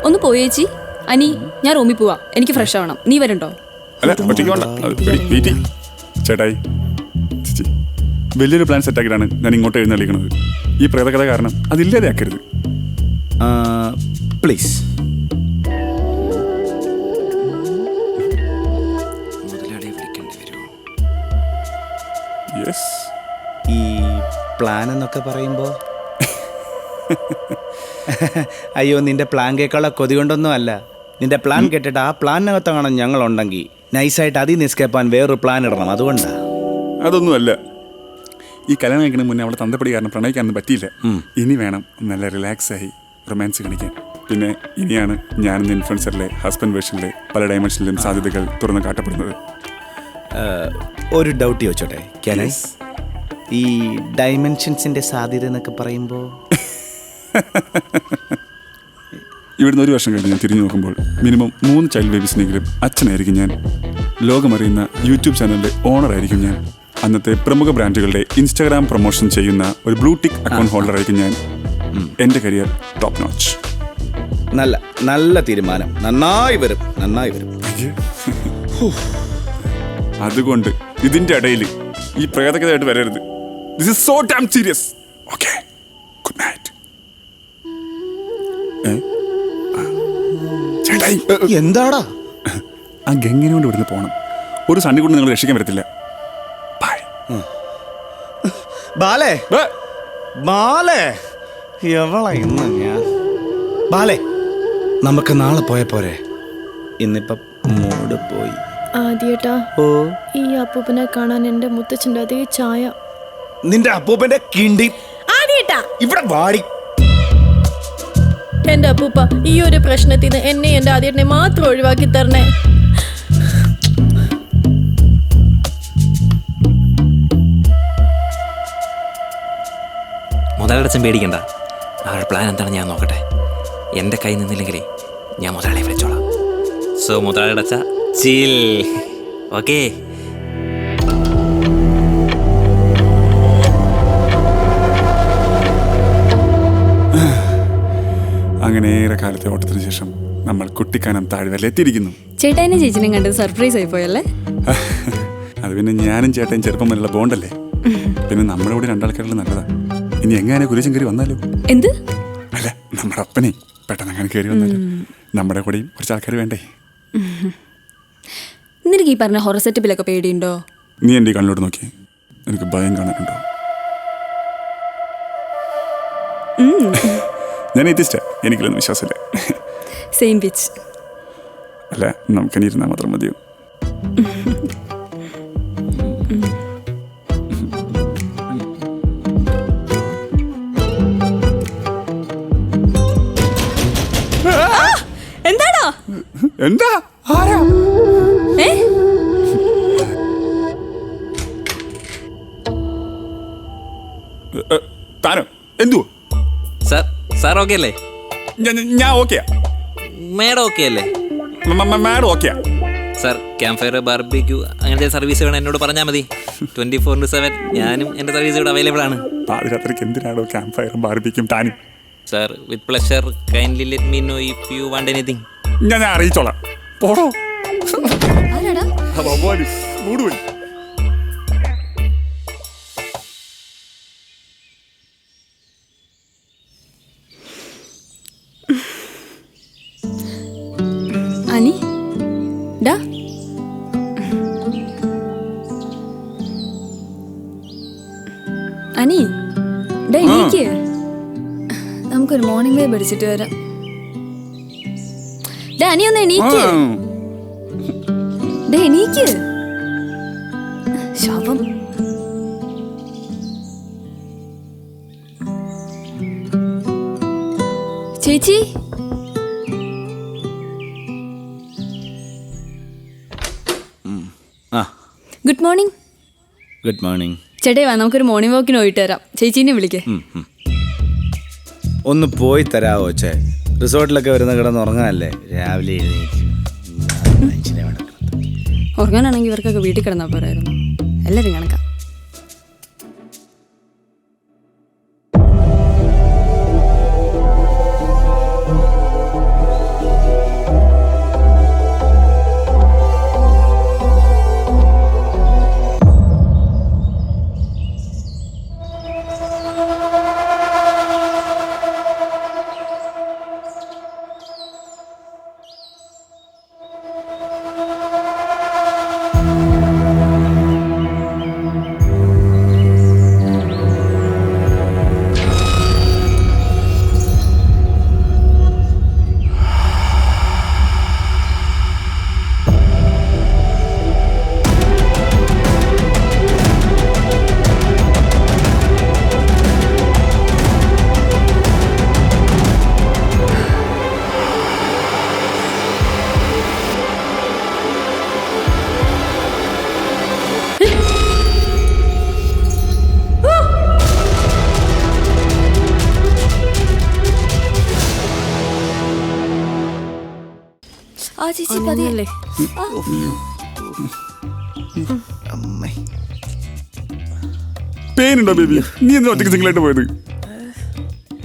G: ഒന്ന് പോയേച്ചി. അനി, ഞാൻ റൂമിൽ പോവാ, എനിക്ക് ഫ്രഷ് ആവണം. നീ വരണ്ടോ?
F: ചേട്ടായി, വലിയൊരു പ്ലാൻ സെറ്റാക്കിയിട്ടാണ് ഞാൻ ഇങ്ങോട്ട് എഴുന്നള്ളിക്കുന്നത്. ഈ പ്രേതകഥ കാരണം അതില്ലാതെ ആക്കരുത്
C: പ്ലീസ്. ഈ പ്ലാൻ എന്നൊക്കെ പറയുമ്പോ അയ്യോ, നിന്റെ പ്ലാൻ കേൾക്കാനുള്ള കൊതി കൊണ്ടൊന്നും അല്ല. നിന്റെ പ്ലാൻ കേട്ടിട്ട് ആ പ്ലാനിനകത്താണ് ഞങ്ങളുണ്ടെങ്കിൽ നൈസായിട്ട് അതിൽ നിന്ന് എസ്കേപ്പാൻ വേറൊരു പ്ലാൻ ഇടണം. അതുകൊണ്ടാ.
F: അതൊന്നുമല്ല, ഈ കല്യാണം കഴിക്കുന്ന മുന്നേ അവളെ തന്തപ്പടി കാരണം പ്രണയിക്കാനൊന്നും പറ്റിയില്ല. ഇനി വേണം നല്ല റിലാക്സായി റൊമാൻസ് കാണിക്കാൻ. പിന്നെ ഇനിയാണ് ഞാനിന്ന് ഇൻഫ്ലുവൻസറിലെ ഹസ്ബൻഡ് വേർഷനിലെ പല ഡയമെൻഷനിലും സാധ്യതകൾ തുറന്നു കാട്ടപ്പെടുന്നത്.
C: ഒരു ഡൗട്ട് ചോദിച്ചോട്ടെ? ഈ ഡയമെൻഷൻസിന്റെ സാധ്യത എന്നൊക്കെ പറയുമ്പോൾ
F: ഇവിടുന്ന് 1 വർഷം കഴിഞ്ഞ് ഞാൻ തിരിഞ്ഞു നോക്കുമ്പോൾ മിനിമം 3 ചൈൽഡ് ബേബീസിനെങ്കിലും അച്ഛനായിരിക്കും ഞാൻ. ലോകമറിയുന്ന യൂട്യൂബ് ചാനലിൻ്റെ ഓണറായിരിക്കും ഞാൻ. അന്നത്തെ പ്രമുഖ ബ്രാൻഡുകളുടെ ഇൻസ്റ്റാഗ്രാം പ്രൊമോഷൻ ചെയ്യുന്ന ഒരു ബ്ലൂ ടിക്ക് അക്കൗണ്ട് ഹോൾഡർ ആയിരിക്കും ഞാൻ. എൻ്റെ കരിയർ ടോപ്പ് നോച്ച്.
C: നല്ല നല്ല തീരുമാനം. നന്നായി വരും.
F: അതുകൊണ്ട് ഇതിൻ്റെ ഇടയിൽ ഈ പ്രേതകഥയായിട്ട് വരരുത്. This is so dam serious. Okay, good night.
C: എന്താടാ?
F: ആ ഗംഗിനോട് ഇവിടുന്ന് പോകണം. ഒരു സണ്ണി കൊണ്ട് നിങ്ങൾ രക്ഷിക്കാൻ പറ്റത്തില്ല. ബൈ.
C: ബാലേ എവളാ ഇന്ന് ഞാൻ? ബാലേ, നമുക്ക് നാളെ പോയ പോരെ? ഇന്നിപ്പം മൂട് പോയി.
B: ആദ്യേട്ടാ, ഈ അപ്പൂപ്പനെ കാണാൻ എന്റെ മുത്തച്ഛൻ്റെ അതേ ചായ.
C: നിന്റെ അപ്പൂപ്പന്റെ കിണ്ടി
B: ആദ്യേട്ടാ,
C: ഇവിടെ വാടി.
B: എന്റെ അപ്പൂപ്പ, ഈ ഒരു പ്രശ്നത്തിൽ നിന്ന് എന്നെ എന്റെ ആദ്യേട്ടനെ മാത്രം ഒഴിവാക്കി തരണേ.
D: മുതലാളിച്ചൻ പേടിക്കണ്ട. അവരുടെ പ്ലാൻ എന്താണെന്ന് ഞാൻ നോക്കട്ടെ. എൻ്റെ കയ്യിൽ നിന്നില്ലെങ്കിലേ ഞാൻ മുതലാളിയെ വിളിച്ചോളാം. സോ മുതലാളിയുടെ അച്ഛ ചിൽ. ഓക്കേ.
F: അങ്ങനെ ഏറെ കാലത്തെ ഓട്ടത്തിന് ശേഷം നമ്മൾ കുട്ടിക്കാനം താഴ്വരയിൽ എത്തിയിരിക്കുന്നു.
G: ചേട്ടായിനെ ചേച്ചിനെയും കണ്ടത് സർപ്രൈസ് ആയി പോയല്ലേ?
F: അത് പിന്നെ ഞാനും ചേട്ടയും ചെറുപ്പം വരെയുള്ള ബോണ്ടല്ലേ. പിന്നെ നമ്മുടെ കൂടെ 2 ആൾക്കാരുടെ നല്ലതാ. ഇനി എങ്ങനെ കുരിശം കയറി വന്നാലോ?
G: എന്ത്?
F: അല്ല, നമ്മുടെ അപ്പനെ പെട്ടെന്ന് അങ്ങനെ കയറി വന്നാലോ? നമ്മുടെ കൂടെയും കുറച്ച് ആൾക്കാർ വേണ്ടേ?
G: നിനക്ക് ഈ പറഞ്ഞ ഹൊറർ സെറ്റപ്പിലൊക്കെ പേടിയുണ്ടോ?
F: നീ എൻ്റെ കണ്ണിലോട്ട് നോക്കി. എനിക്ക് ഭയം കാണാനുണ്ടോ? ഞാൻ എത്തിച്ച എനിക്കൊന്നും വിശ്വാസമില്ല.
G: Same pitch.
F: അല്ല, നമുക്കിനി ഇരുന്നാൽ മാത്രം മതിയോ?
G: എന്താടാ?
F: എന്താ? ആരാ? താനോ? എന്തുവോ?
D: സാർ ഓക്കെ അല്ലേ?
F: ഞാൻ ഓക്കെയാ.
D: മേഡം ഓക്കെ അല്ലേ?
F: മാഡം ഓക്കെയാ.
D: സാർ, ക്യാമ്പ് ഫയർ, ബാർബിക്യൂ അങ്ങനത്തെ സർവീസ് വേണം എന്നോട് പറഞ്ഞാൽ മതി. 24/7 ഞാനും എൻ്റെ സർവീസ് ഇവിടെ അവൈലബിൾ ആണ്.
F: പാതിരാത്രിക്ക് എന്തിനാണോ ക്യാമ്പ് ഫയറും ബാർബിക്യൂം താനും?
D: Sir, with pleasure. Kindly let me know if you want anything.
F: ഞാൻ അറിയിച്ചോളാം. പോടോ.
G: ആരാടാ?
F: മൂട് പോയി.
G: അനി ഡാ, അനി ഡാ, എണീക്ക്. നമുക്കൊരു മോർണിംഗ് വേവ് അടിച്ചിട്ട് വരാം. ഡാ, അനി ഒന്ന് എണീക്ക്. ഡാ, എണീക്ക്. ശവം. ചേച്ചി, ഗുഡ് മോർണിംഗ്.
C: Good morning.
G: ചേട്ടേ വാ, നമുക്കൊരു മോർണിംഗ് വാക്കിന് പോയിട്ട് വരാം. ചേച്ചീനെ വിളിക്കേ.
C: ഒന്ന് പോയി തരാവോ? ചേ, റിസോർട്ടിലൊക്കെ വരുന്ന കിടന്നുറങ്ങാനല്ലേ രാവിലെ എഴുന്നേറ്റ്.
G: ഉറങ്ങാനാണെങ്കിൽ ഇവർക്കൊക്കെ വീട്ടിൽ കിടന്നാൽ പോരായിരുന്നു. എല്ലാവരും കണക്കാം. ചേച്ചി പതിയെ.
B: ഒന്നുമില്ലേ?
F: പേനുണ്ടോ ബേബി? നീ എന്താ ഒറ്റയ്ക്ക് സിംഗിളായിട്ട് പോയത്?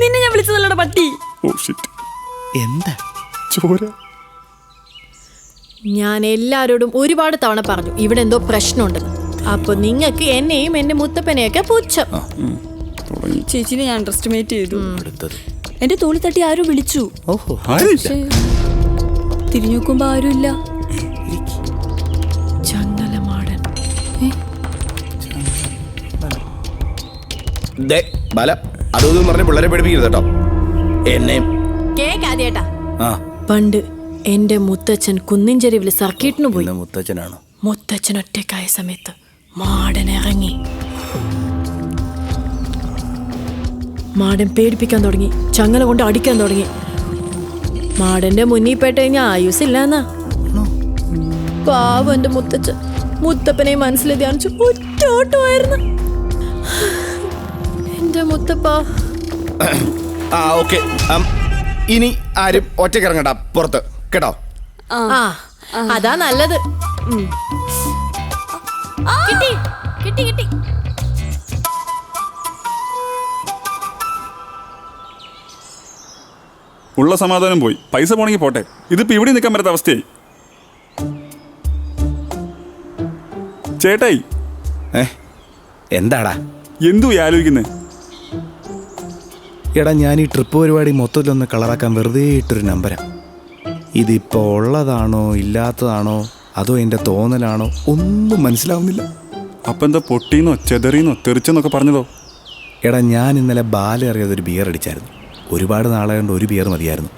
G: നിന്നെ ഞാൻ വിളിച്ചതല്ലടാ പട്ടി.
F: Oh shit.
C: എന്താ
F: ചോര.
B: ഞാൻ എല്ലാരോടും ഒരുപാട് തവണ പറഞ്ഞു ഇവിടെ എന്തോ പ്രശ്നമുണ്ട്. അപ്പൊ നിങ്ങക്ക് എന്നെയും എന്റെ മുത്തപ്പനെയൊക്കെ പുച്ഛം.
G: ചേച്ചിനെ ഞാൻ അണ്ടർസ്റ്റിമേറ്റ് ചെയ്തു. എന്റെ തോളി തട്ടി ആരും വിളിച്ചു.
C: ഓഹോ
G: പക്ഷേ തിരിഞ്ഞു നോക്കുമ്പോ ആരുമില്ല.
B: ചങ്ങലമാടൻ.
C: ബല അതൊന്നും പറഞ്ഞ് പിള്ളേരെ പഠിപ്പിക്കരുത് കേട്ടോ. എന്നെയും
B: കേക്കാദ്യേട്ടാ,
C: ആ
B: പണ്ട് എന്റെ മുത്തച്ഛൻ കുന്നിൻചെരുവിൽ സർക്കിട്ടിന് പോയി.
C: മുത്തച്ഛനാണോ?
B: മുത്തച്ഛൻ ഒറ്റക്കായ സമയത്ത് മാടൻ ഇറങ്ങി. മാടൻ പേടിപ്പിക്കാൻ തുടങ്ങി, ചങ്ങല കൊണ്ട് അടിക്കാൻ തുടങ്ങി. മാടന്റെ മുന്നിൽ പെട്ട് കഴിഞ്ഞാൽ ആയുസില്ലെന്നാ. പാവം എന്റെ മുത്തച്ഛൻ മുത്തപ്പനെ മനസ്സിൽ ധ്യാനിച്ചു ഒറ്റോട്ടമായിരുന്നു. എന്റെ മുത്തപ്പ.
C: ആ ഓക്കെ, ഇനി ആരും ഒറ്റയ്ക്ക് ഇറങ്ങണ്ട പുറത്ത് കേട്ടോ.
B: ആ അതാ നല്ലത്. കിട്ടി കിട്ടി കിട്ടി.
F: ഉള്ള സമാധാനം പോയി. പൈസ പോണെങ്കിൽ പോട്ടെ. ഇതിപ്പോ ഇവിടെ നിൽക്കാൻ പറ്റാത്ത അവസ്ഥയായി. ചേട്ടായി
C: എന്താടാ
F: എന്തു ആലോചിക്കുന്നേ?
C: എടാ ഞാൻ ഈ ട്രിപ്പ് പരിപാടി മൊത്തത്തിലൊന്ന് കളറാക്കാൻ വെറുതെ ഇട്ടൊരു നമ്പരാ. ഇതിപ്പോൾ ഉള്ളതാണോ ഇല്ലാത്തതാണോ അതോ എൻ്റെ തോന്നലാണോ ഒന്നും മനസ്സിലാവുന്നില്ല.
F: അപ്പൊ എന്താ പൊട്ടീന്നോ ചെതറീന്നോ തെറിച്ചെന്നൊക്കെ പറഞ്ഞതോ?
C: എടാ ഞാൻ ഇന്നലെ ബാലറിയാതൊരു ബിയർ അടിച്ചായിരുന്നു. ഒരുപാട് നാളെ കൊണ്ട് ഒരു ബിയർ മതിയായിരുന്നു.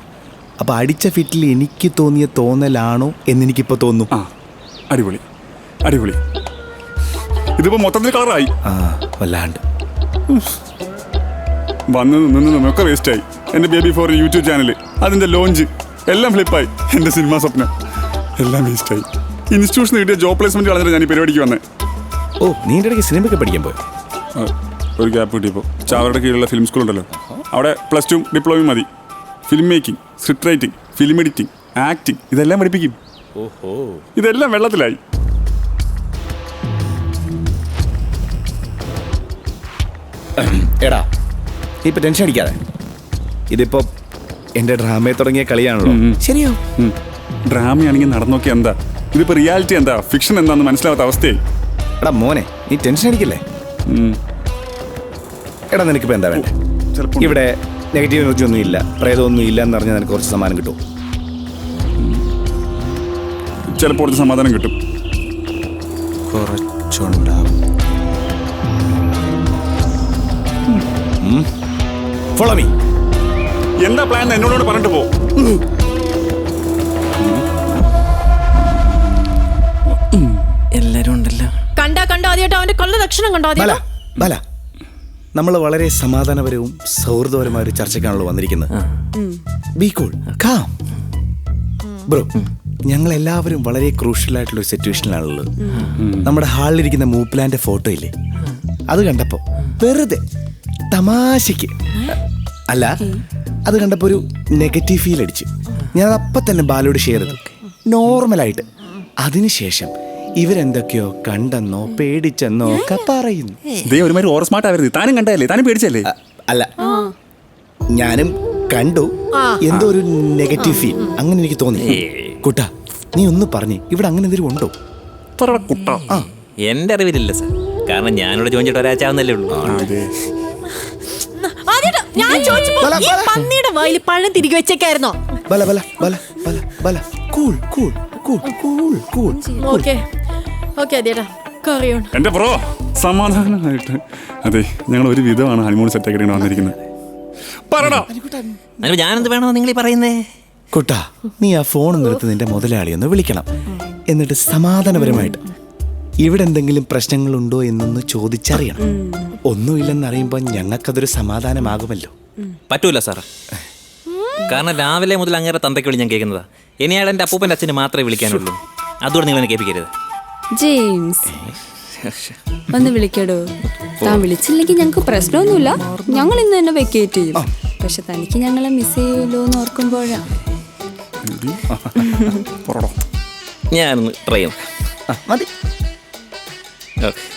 C: അപ്പോൾ അടിച്ച ഫിറ്റിൽ എനിക്ക് തോന്നിയ തോന്നലാണോ എന്നെനിക്കിപ്പോൾ തോന്നുന്നു.
F: ആ അടിപൊളി അടിപൊളി. ഇതിപ്പോ മൊത്തത്തിൽ കളറായി.
C: ആ വല്ലാണ്ട്
F: വന്ന് നിന്നൊക്കെ വേസ്റ്റായി. എൻ്റെ ബേബി ഫോർ യൂട്യൂബ് ചാനൽ, അതിൻ്റെ ലോഞ്ച് എല്ലാം ഫ്ലിപ്പായി. എൻ്റെ സിനിമാ സ്വപ്നം എല്ലാം വേസ്റ്റായി. ഇൻസ്റ്റിറ്റ്യൂഷന് കിട്ടിയ ജോബ് പ്ലേസ്മെൻറ്റ് കളഞ്ഞിട്ട് ഞാൻ ഈ പരിപാടിക്ക് വന്നേ.
C: ഓ നീ എൻ്റെ ഇടയ്ക്ക് സിനിമയൊക്കെ പഠിക്കാൻ പോയി?
F: ഒരു ഗ്യാപ്പ് കിട്ടിയപ്പോൾ ചാവറയുടെ കീഴിലുള്ള ഫിലിം സ്കൂൾ ഉണ്ടല്ലോ, അവിടെ +2 ഡിപ്ലോമയും മതി. Film making, script writing, film editing, acting ഇതെല്ലാം പഠിപ്പിക്കും.
C: ഓഹോ
F: ഇതെല്ലാം വെള്ളത്തിലായി.
C: എടാ ഇപ്പം ടെൻഷൻ അടിക്കാതെ. ഇതിപ്പോൾ എൻ്റെ ഡ്രാമയിൽ തുടങ്ങിയ കളിയാണല്ലോ. ശരിയോ?
F: ഡ്രാമയാണെങ്കിൽ നടന്നോക്കി എന്താ, ഇതിപ്പോൾ റിയാലിറ്റി എന്താ ഫിക്ഷൻ എന്താന്ന് മനസ്സിലാവാത്ത അവസ്ഥയായി.
C: എടാ മോനെ നീ ടെൻഷൻ അടിക്കില്ലേ? എടാ നിനക്കിപ്പോൾ എന്താ വേണ്ടേ?
F: ചിലപ്പോൾ
C: ഇവിടെ നെഗറ്റീവ് എനർജി ഒന്നും ഇല്ല, പ്രേതമൊന്നും ഇല്ല എന്ന് പറഞ്ഞാൽ നിനക്ക് കുറച്ച് സമ്മാനം കിട്ടും.
F: ചിലപ്പോൾ കുറച്ച് സമാധാനം കിട്ടും.
C: കുറച്ചുണ്ടാവും. Follow me.
F: എന്താ പ്ലാൻ എന്നോട് പറഞ്ഞിട്ട് പോ.
D: എല്ലാരും ഉണ്ടല്ലോ.
B: കണ്ടോ ആദ്യമായിട്ട് അവന്റെ കൊള്ള ലക്ഷണം കണ്ടോ
C: ബല
B: ആദ്യം.
C: ബല നമ്മൾ വളരെ സമാധാനപരവും സൗഹൃദപരമായ ഒരു ചർച്ചയ്ക്കാണല്ലോ വന്നിരിക്കുന്നത്. B cool calm bro. ഞങ്ങൾ എല്ലാവരും വളരെ ക്രൂഷ്യലായിട്ടുള്ള ഒരു സിറ്റുവേഷനിലാണുള്ളത്. നമ്മുടെ ഹാളിലിരിക്കുന്ന മൂപ്ലാന്റെ ഫോട്ടോ ഇല്ലേ, അത് കണ്ടപ്പോൾ വെറുതെ തമാശയ്ക്ക് അല്ല, അത് കണ്ടപ്പോൾ ഒരു നെഗറ്റീവ് ഫീൽ അടിച്ചു. ഞാനത് അപ്പം തന്നെ ബാലോട് ഷെയർ ചെയ്തു നോർമലായിട്ട്. അതിനുശേഷം ഇവരെന്തൊക്കെയോ കണ്ടെന്നോ പേടിച്ചെന്നോ ഒക്കെ പറയുന്നു.
F: ഒരുമാതിരി ഓവർ സ്മാർട്ട് ആവരുത്. താനും കണ്ടല്ലേ, താനും പേടിച്ചല്ലേ?
C: അല്ല ഞാനും കണ്ടു, എന്തോ ഒരു നെഗറ്റീവ് ഫീൽ അങ്ങനെ എനിക്ക് തോന്നി. കുട്ടാ നീ ഒന്ന് പറഞ്ഞേ, ഇവിടെ അങ്ങനെ എന്തെങ്കിലും ഉണ്ടോ?
D: എന്റെ അറിവിലില്ല സാർ, കാരണം ഞാനിവിടെ ചോദിച്ചിട്ട് ഒരാഴ്ച ആവുന്നല്ലേ ഉള്ളൂ.
B: ആദ്യമായിട്ട് ഞാൻ ചോദിച്ചപ്പോ ഈ പന്നിയുടെ വായിൽ പഴം തിരികെ വെച്ചേക്കായിരുന്നോ?
C: ബല ബല ബല ബല ബല cool cool cool cool cool.
B: Okay okay ആദ്യേട്ടാ കറിയോൺ.
F: എന്റെ ബ്രോ സമാധാനമായിട്ട്. അതെ, ഞങ്ങൾ ഒരു വിധമാണ് ഹണിമൂൺ സെറ്റ് ആക്കിയാണ് വന്നിരിക്കുന്നത്. പറടാ
D: അതിന് ഞാനെന്ത് വേണോ നിങ്ങൾ ഈ പറയുന്നേ?
C: കുട്ടാ നീ ആ ഫോൺ നിർത്തി നിന്റെ മുതലാളി ഒന്ന് വിളിക്കണം. എന്നിട്ട് സമാധാനപരമായിട്ട് ഇവിടെ എന്തെങ്കിലും പ്രശ്നങ്ങളുണ്ടോ എന്നൊന്ന് ചോദിച്ചറിയണം. ഒന്നുമില്ലെന്നറിയുമ്പോൾ ഞങ്ങൾക്കതൊരു സമാധാനമാകുമല്ലോ.
D: പറ്റൂല സാർ, കാരണം രാവിലെ മുതൽ അങ്ങേരെ തന്തയ്ക്ക് വിളി ഞാൻ കേൾക്കുന്നതാ. ഇനി അയാൾ എൻ്റെ അപ്പൂപ്പൻ്റെ അച്ഛന് മാത്രമേ വിളിക്കാനുള്ളൂ. അതുകൊണ്ട് നിങ്ങൾ എന്നെ കേൾപ്പിക്കരുത്.
G: ജെയിംസ് ഒന്ന് വിളിക്കടോ. താൻ വിളിച്ചില്ലെങ്കിൽ ഞങ്ങൾക്ക് പ്രശ്നമൊന്നുമില്ല, ഞങ്ങൾ ഇന്ന് തന്നെ വെക്കേറ്റ് ചെയ്യും. പക്ഷെ തനിക്ക് ഞങ്ങളെ മിസ് ചെയ്യുമല്ലോ എന്ന് ഓർക്കുമ്പോഴാ.
F: പൊറോടോ.
D: ഞാനൊന്ന് ട്രൈ ചെയ്യാം.
C: മതി.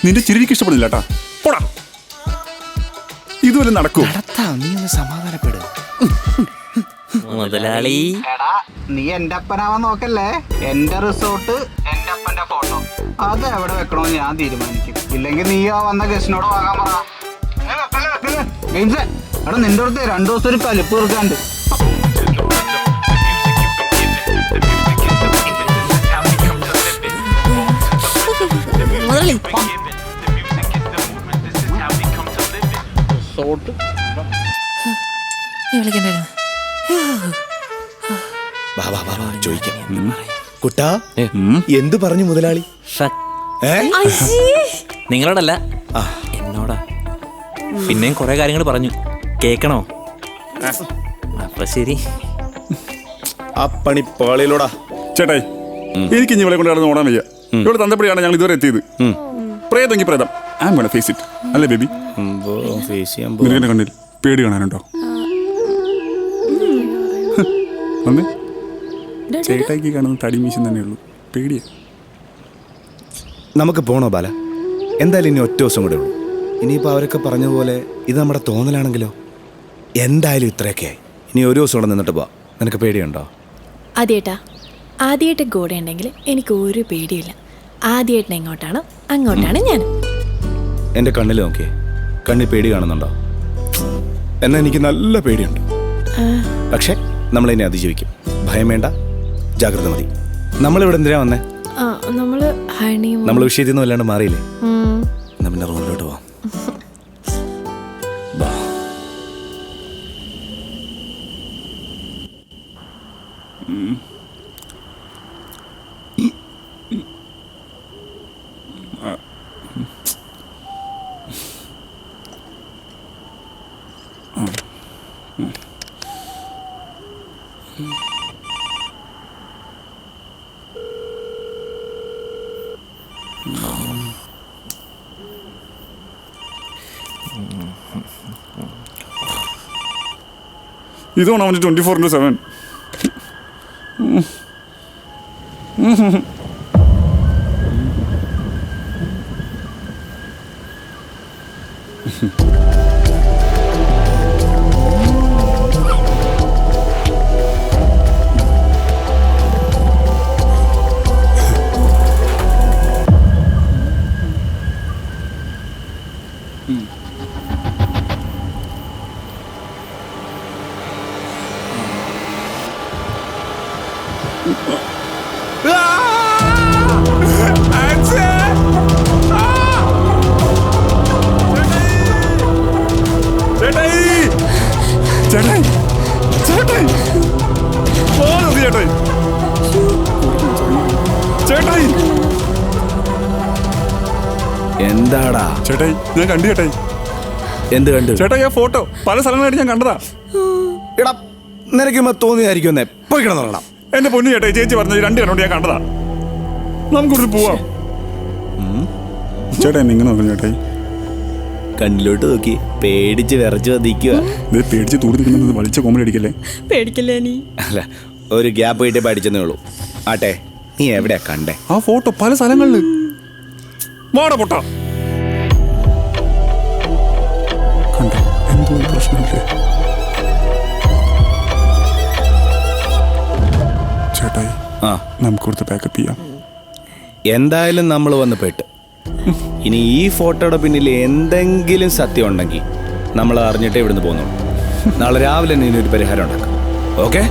F: നിന്റെ ചിരിക്ക് ഇഷ്ടപ്പെടുന്നില്ല കേട്ടാ. പോടാ. ഇതുവരെ നടക്കൂ.
C: നീ ഒന്ന് സമാധാനപ്പെട്.
D: മുതലാളി
H: എടാ നീ എന്റെ അപ്പനാവാൻ നോക്കല്ലേ. എന്റെ റിസോർട്ട് എന്റെ അപ്പന്റെ ഫോട്ടോ അത് എവിടെ വെക്കണമെന്ന് ഞാൻ തീരുമാനിക്കും. ഇല്ലെങ്കിൽ നീയോ വന്ന ഗസ്റ്റിനോട് വാങ്ങാൻ പറ. ഗെയിംസേ, എടാ നിന്റെ അടുത്ത് 2 ദിവസം ഒരു കലിപ്പ് തീർക്കാണ്ട്.
B: മുതലാളി വിളിക്കണ്ടായിരുന്നു.
C: വാ, വാ, വാ, വാ, ചോദിക്കാം. കുട്ടാ, എന്തു പറഞ്ഞു മുതലാളി?
D: നിങ്ങളോടല്ല, എന്നോടാ. പിന്നെയും കുറെ കാര്യങ്ങൾ പറഞ്ഞു. കേക്കണോ? അപ്പൊ ശരി.
C: ആ പണി പാളിയിലോടാ.
F: ചേട്ടായി, എനിക്ക് ഇനി ഇവളെ കൊണ്ട് കിടന്ന് ഓടാൻ വയ്യ. ഇവിടെ തന്തപ്പടിയാണ് ഞങ്ങൾ ഇതുവരെ എത്തിയത്. പ്രേതമെങ്കിൽ പ്രേതം. I am gonna face it. അല്ലേ ബേബി? നിനക്കെന്നെ കണ്ണിൽ പേടി കാണാനുണ്ടോ? വന്നേ. ചേട്ടായിക്ക് കാണുന്ന തടി മീശം തന്നെ ഉള്ളൂ. പേടിയാ.
C: നമുക്ക് പോണോ ബാല? എന്തായാലും ഇനി ഒറ്റ ദിവസം കൂടെ ഉള്ളൂ. ഇനിയിപ്പോൾ അവരൊക്കെ പറഞ്ഞ പോലെ ഇത് നമ്മുടെ തോന്നലാണെങ്കിലോ? എന്തായാലും ഇത്രയൊക്കെ ആയി. ഇനി ഒരു ദിവസം കൂടെ നിന്നിട്ട് പോവാം. നിനക്ക് പേടിയുണ്ടോ?
B: ആദ്യേട്ടാ, ആദ്യമായിട്ട് കൂടെ ഉണ്ടെങ്കിൽ എനിക്ക് ഒരു പേടിയില്ല. ആദ്യമായിട്ട് എങ്ങോട്ടാണ് അങ്ങോട്ടാണ് ഞാൻ.
C: എൻ്റെ കണ്ണിൽ നോക്കിയേ. കണ്ണിൽ പേടി കാണുന്നുണ്ടോ? എന്നാൽ എനിക്ക് നല്ല പേടിയുണ്ട്. പക്ഷെ നമ്മളിനെ അതിജീവിക്കും. ഭയം വേണ്ട, ജാഗ്രത മതി. നമ്മളിവിടെ എന്തിനാ വന്നേ? നമ്മൾ വിഷയത്തിൽ നിന്ന് വല്ലാണ്ട് മാറിയില്ലേ? നമ്മുടെ റൂമിലോട്ട് പോവാം.
F: ഇതാണ് അവൻ്റെ 24/7.
C: എന്താടാ
F: ചേട്ടായി, ഞാൻ കണ്ടു ചേട്ടായി.
C: എന്ത് കണ്ടു?
F: ചേട്ടായി, ആ ഫോട്ടോ പല സ്ഥലങ്ങളായിട്ട് ഞാൻ കണ്ടതാ.
C: എടാ, നിനക്ക് തോന്നിയതായിരിക്കും. എന്നേ പോയി കിടന്നോളാം.
F: എന്റെ പൊന്നു ചേട്ടായി, ചേച്ചി പറഞ്ഞത് 2 കണ്ടോണ്ട് ഞാൻ കണ്ടതാ. നമുക്കിവിടെ പോവാം. ചേട്ടായി നിങ്ങൾ നോക്കണം ചേട്ടായി.
C: കണ്ണിലോട്ട് നോക്കി പേടിച്ച് വിറച്ചു വന്നിക്കുക.
F: പേടിച്ച് തൂർന്നിരിക്കുന്നത് വലിച്ച കോമഡി അടിക്കല്ലേ.
B: പേടിക്കല്ലേ നീ?
C: അല്ല, ഒരു ഗ്യാപ്പ് കിട്ടേ പഠിച്ചെന്നേ ഉള്ളൂ. ആട്ടെ, നീ എവിടെയാ കണ്ടേ?
F: ആ ഫോട്ടോ പല സ്ഥലങ്ങളില്. വാട പൊട്ട കണ്ടോ? എന്തോ പ്രശ്നമില്ലേ ചേട്ടായി? നമുക്ക് കൊടുത്ത് പാക്കപ്പ് ചെയ്യാം.
C: എന്തായാലും നമ്മൾ വന്ന് പെട്ട്. ഇനി ഈ ഫോട്ടോയുടെ പിന്നിൽ എന്തെങ്കിലും സത്യം ഉണ്ടെങ്കിൽ നമ്മൾ അറിഞ്ഞിട്ടേ ഇവിടുന്ന് പോകുന്നുള്ളൂ. നാളെ രാവിലെ നീ ഒരു പരിഹാരം ഉണ്ടാക്കാം. ഓക്കെ?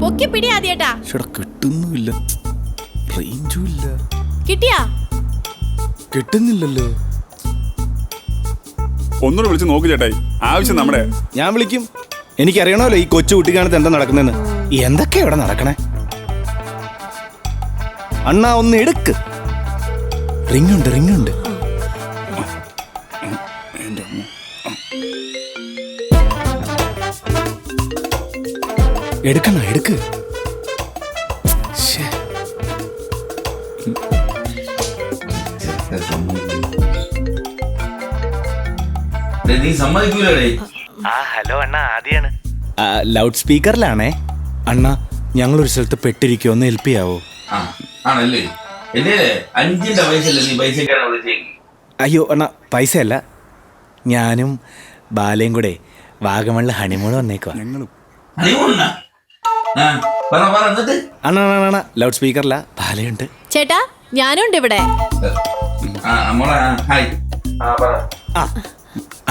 B: പൊക്കിപ്പിടി ആദ്യേട്ടാ.
C: കിട്ടുന്നുമില്ല, റേഞ്ചും ഇല്ല.
B: കിട്ടിയാ?
C: കിട്ടുന്നില്ലല്ലോ.
F: ഒന്നുകൂടെ വിളിച്ച് നോക്ക് ചേട്ടായി. ആവശ്യം നമ്മുടെ.
C: ഞാൻ വിളിക്കും. എനിക്കറിയണമല്ലോ ഈ കൊച്ചു കുട്ടിക്കാണത്ത് എന്താ നടക്കുന്നതെന്ന്. എന്തൊക്കെയാ ഇവിടെ നടക്കണേ? അണ്ണാ ഒന്ന് എടുക്ക്. റിങ്ങുണ്ട്, റിങ്ങുണ്ട്. എടുക്കണ, എടുക്ക്.
D: നീ സമ്മതിക്കൂലേ?
C: ഹലോ അണ്ണ ആദ്യാണ്. ലൗഡ് സ്പീക്കറിലാണേ. അണ്ണ ഞങ്ങളൊരു സ്ഥലത്ത് പെട്ടിരിക്കുമോ, ഒന്ന് ഹെൽപ്പ് ചെയ്യാവോ?
I: ആണല്ലേ? അഞ്ചിന്റെ പൈസ നീ പൈസക്കാണ് വിളിച്ചേക്ക്.
C: അയ്യോ അണ്ണ, പൈസയല്ല, ഞാനും ബാലയും കൂടെ വാഗമണിൽ ഹണിമൂൺ വന്നേക്കുവാ.
F: ഞങ്ങളും
C: അണ്ണ അണ്ണ ലൗഡ് സ്പീക്കറില്ല, ബാലയുണ്ട്.
B: ചേട്ടാ ഞാനുണ്ട് ഇവിടെ.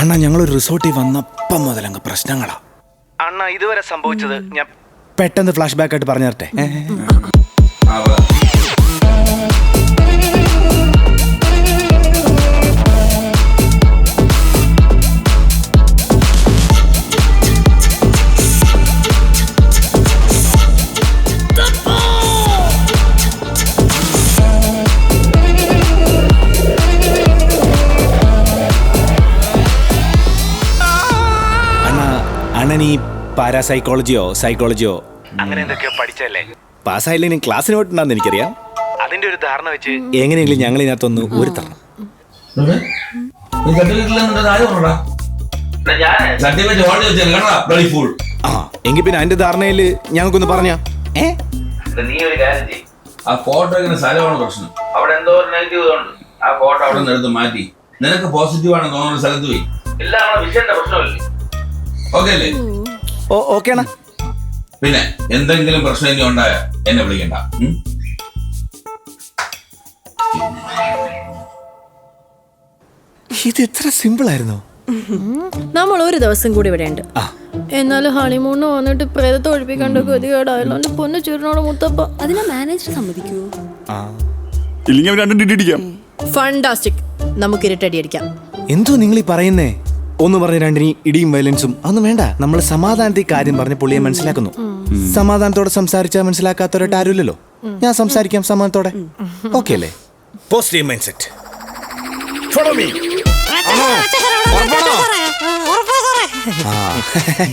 C: അണ്ണ ഞങ്ങളൊരു റിസോർട്ടിൽ വന്നപ്പം മുതലങ്ങ് പ്രശ്നങ്ങളാ. അണ്ണ ഇതുവരെ സംഭവിച്ചത് ഞാൻ പെട്ടെന്ന് ഫ്ലാഷ് ബാക്ക് ആയിട്ട് പറഞ്ഞു തരട്ടെ. അണ്ണൻ ഈ പാരാസൈക്കോളജിയോ സൈക്കോളജിയോ അങ്ങനെ എന്തൊക്കെയോ പഠിച്ചല്ലേ? പാസ്സായില്ലെങ്കിൽ ക്ലാസ്സിന് പോയിട്ടുണ്ടെന്ന് എനിക്കറിയാം. അതിന്റെ ഒരു ധാരണ വെച്ച് എങ്ങനെയെങ്കിലും ഞങ്ങൾ ഇതിനകത്തൊന്ന് ഊരിത്തരണം. എങ്കിൽ പിന്നെ അതിന്റെ ധാരണയില് ഞങ്ങൾക്കൊന്ന് പറഞ്ഞാ.
I: നീ ഒരു കാര്യം ചെയ്യ്, ആ ഫോട്ടോ ഇങ്ങനെ സ്ഥലമാണ് പ്രശ്നം. അവിടെ എന്തോ ഒരു നെഗറ്റീവ് ഉണ്ട്. ആ ഫോട്ടോ അവിടെ നിന്ന് എടുത്ത് മാറ്റി നിനക്ക് പോസിറ്റീവ് ആണെന്ന് തോന്നുന്ന സ്ഥലത്ത് പോയി. എല്ലാം നമ്മുടെ വിഷയന്റെ പ്രശ്നമല്ലേ? ഓക്കെ അല്ലേ?
C: ഓക്കെ അണ്ണ.
I: പിന്നെ എന്തെങ്കിലും പ്രശ്നം ഇനി ഉണ്ടായ എന്നെ വിളിക്കണ്ട.
C: ഇത് എത്ര സിമ്പിൾ ആയിരുന്നു.
B: നമ്മൾ ഒരു ദിവസം കൂടി ഇവിടെ ഉണ്ട്. എന്നാലും ഹണിമൂണ് വന്നിട്ട് പ്രേതത്തെ ഒഴിപ്പിക്കേണ്ട ഗതികേടായല്ലോ. പൊന്നു ചുരുനോട് മുത്തപ്പ.
G: അതിനെ മാനേജർ സമ്മതിക്കുവോ?
F: ഇല്ലെങ്കിൽ രണ്ടും ഡിഡിക്കാം.
B: ഫണ്ടാസ്റ്റിക്. നമുക്ക് ഇരുട്ടടി അടിക്കാം.
C: എന്തോ നിങ്ങൾ ഈ പറയുന്നേ? ഒന്ന് പറഞ്ഞ രണ്ടിനി ഇടിയും വയലൻസും അതൊന്നും വേണ്ട. നമ്മൾ സമാധാനത്തിൽ കാര്യം പറഞ്ഞ് പുള്ളിയെ മനസ്സിലാക്കുന്നു. സമാധാനത്തോടെ സംസാരിച്ചാൽ മനസ്സിലാക്കാത്തവരായിട്ട് ആരുമില്ലല്ലോ. ഞാൻ സംസാരിക്കാം സമാധാനത്തോടെ. ഓക്കെ അല്ലേ? Positive mind set. Follow me.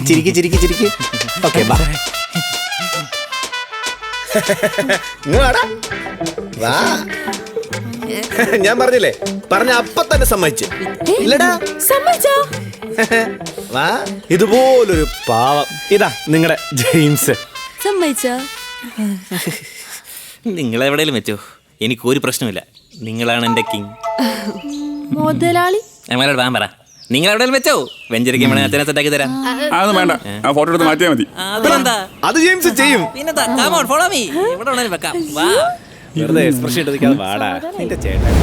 C: ചിരിക്ക് ചിരിക്ക് ചിരിക്ക്. ഓക്കെ ബാ. വാ. ഞാൻ പറഞ്ഞില്ലേ, പറഞ്ഞ അപ്പൊ തന്നെ സമ്മതിച്ചു.
B: സമ്മതിച്ചോ?
C: വാ, ഇതുപോലൊരു പാവം. ഇതാ നിങ്ങളുടെ ജെയിംസ്.
G: സമ്മതിച്ചോ?
D: നിങ്ങളെവിടെയും വെച്ചോ, എനിക്ക് ഒരു പ്രശ്നമില്ല. നിങ്ങളാണ് എൻ്റെ കിങ്.
B: മുതലാളി
D: ഞങ്ങളോട് വാൻ പറ. നിങ്ങളെവിടെയും വെച്ചോ, വെഞ്ചരിക്കാൻ വേണമെങ്കിൽ അച്ഛനെ സെറ്റാക്കി തരാം.
F: അതൊന്നും വേണ്ട, ആ ഫോട്ടോ എടുത്ത് മാറ്റിയാൽ മതി.
D: അതെന്താ?
C: അത് ജെയിംസ് ചെയ്യും.
D: പിന്നെന്താ? Come on, follow me. എവിടെ വേണേലും വെക്കാം. വാ.
C: വെറുതെ എക്സ്പ്രഷൻ ഇട്ട് നിൽക്കാതെ വാടാ. നിന്റെ ചേട്ടൻ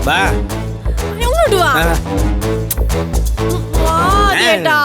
C: വാ.
B: അങ്ങോട്ട് വാ. വാ ചേട്ടാ.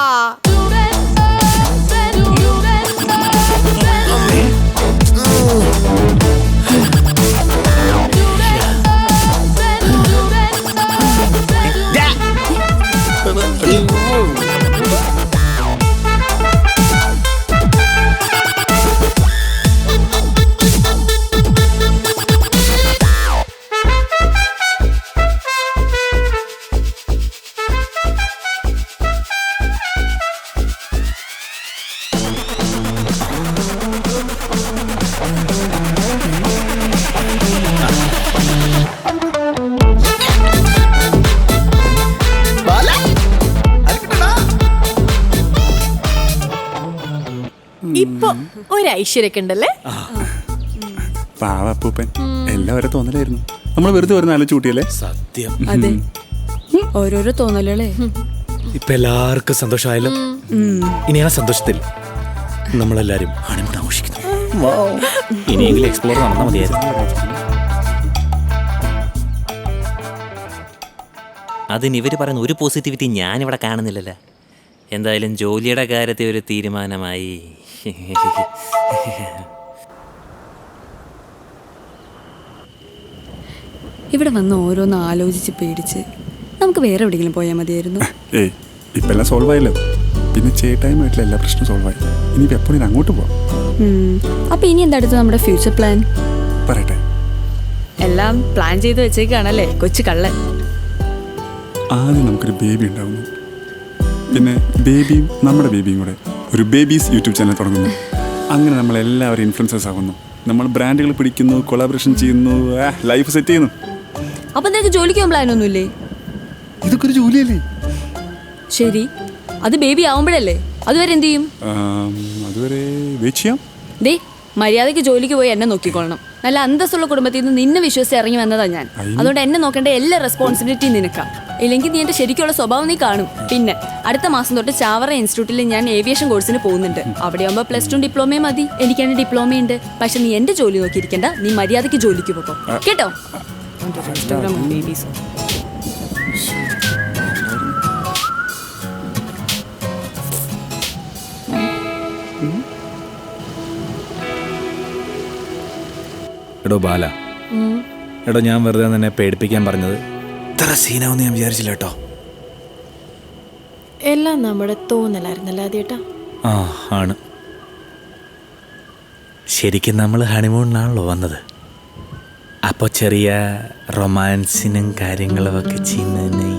B: ഇപ്പൊ ഒരു ഐശ്വര്യൊക്കെ ഉണ്ടല്ലേ?
F: പാവപ്പൂപ്പൻ എല്ലാവരും തോന്നലായിരുന്നു. നമ്മൾ വെറുതെ ഒരു നാല് ചൂട്ടിയല്ലേ?
C: സത്യം.
G: അതെ, ഓരോരോ തോന്നലേ.
C: ഇപ്പൊ എല്ലാവർക്കും സന്തോഷമായല്ലോ. ഇനി ആ സന്തോഷത്തിൽ നമ്മളെല്ലാരും ഹണിമൂൺ ആഘോഷിക്കുന്നു. ഇനിയെങ്കിലും എക്സ്പ്ലോർ നടന്നാൽ മതിയായിരുന്നു.
D: അതിന് ഇവർ പറയുന്ന ഒരു പോസിറ്റിവിറ്റി ഞാനിവിടെ കാണുന്നില്ലല്ലോ. എന്തായാലും ജോലിയുടെ കാര്യത്തിൽ ഒരു തീരുമാനമായി.
G: ഇവിടെ വന്ന് ഓരോന്ന് ആലോചിച്ച് പേടിച്ച് നമുക്ക് വേറെ എവിടെയെങ്കിലും പോയാൽ മതിയായിരുന്നു.
F: ഏയ് ഇപ്പം എല്ലാം സോൾവ് ആയല്ലോ. പിന്നെ ചേട്ടായുമായിട്ടുള്ള എല്ലാ പ്രശ്നവും സോൾവ് ആയി. ഇനിയിപ്പോൾ എപ്പോഴും അങ്ങോട്ട് പോവാം.
G: അപ്പൊ ഇനി എന്താ അടുത്ത് നമ്മുടെ ഫ്യൂച്ചർ പ്ലാൻ?
F: പറയട്ടെ.
G: എല്ലാം പ്ലാൻ ചെയ്ത് വെച്ചേക്കാണല്ലേ കൊച്ചു കള്ളൻ.
F: ആദ്യം നമുക്കൊരു ബേബി ഉണ്ടാവുന്നു. പിന്നെ ബേബിയും നമ്മുടെ ബേബിയും കൂടെ ഒരു ബേബീസ് യൂട്യൂബ് ചാനൽ തുടങ്ങുന്നു. അങ്ങനെ നമ്മളെല്ലാവരും ഇൻഫ്ലുവൻസേഴ്സ് ആകുന്നു. നമ്മൾ ബ്രാൻഡുകൾ പിടിക്കുന്നു, കൊളാബറേഷൻ ചെയ്യുന്നു, ലൈഫ് സെറ്റ് ചെയ്യുന്നു.
G: അപ്പൊ നിനക്ക് ജോലിക്ക് പോകാൻ പ്ലാൻ ഒന്നുമില്ലേ?
F: ഇതൊക്കെ ഒരു ജോലിയല്ലേ?
G: ശരി, അത് ബേബി ആവുമ്പോഴല്ലേ. അതുവരെ എന്ത് ചെയ്യും?
F: അതുവരെ വെയിറ്റ് ചെയ്യാം.
G: ദേ മര്യാദയ്ക്ക് ജോലിക്ക് പോയി എന്നെ നോക്കിക്കൊള്ളണം. നല്ല അന്തസ്സുള്ള കുടുംബത്തിൽ നിന്ന് നിന്നെ വിശ്വസിച്ച് ഇറങ്ങി വന്നതാ ഞാൻ. അതുകൊണ്ട് എന്നെ നോക്കേണ്ട എല്ലാ റെസ്പോൺസിബിലിറ്റി നിനക്കാ. ഇല്ലെങ്കിൽ നീ എന്റെ ശരിക്കുള്ള സ്വഭാവം നീ കാണും. പിന്നെ അടുത്ത മാസം തൊട്ട് ചാവറ ഇൻസ്റ്റിറ്റ്യൂട്ടിൽ ഞാൻ ഏവിയേഷൻ കോഴ്സിന് പോകുന്നുണ്ട്. അവിടെ ആകുമ്പോൾ +2 ഡിപ്ലോമയും മതി. എനിക്ക് എന്റെ ഡിപ്ലോമയുണ്ട്. പക്ഷെ നീ എന്റെ ജോലി നോക്കിയിരിക്കണ്ട. നീ മര്യാദയ്ക്ക് ജോലിക്ക് പോകോ കേട്ടോ.
C: എടോ ബാല, എടോ ഞാൻ വെറുതെ നിന്നെ പേടിപ്പിക്കാൻ പറഞ്ഞത് ഇത്ര സീനാവെന്ന് ഞാൻ വിചാരിച്ചില്ല കേട്ടോ.
B: എല്ലാം നമ്മുടെ തോന്നലായിരുന്നല്ലോ ആദ്യേട്ടാ.
C: ആ ആണ്. ശരിക്കും നമ്മൾ ഹണിമൂണിനാണല്ലോ വന്നത്. അപ്പോൾ ചെറിയ റൊമാൻസിനും കാര്യങ്ങളും ഒക്കെ ചെയ്യുന്നതിന്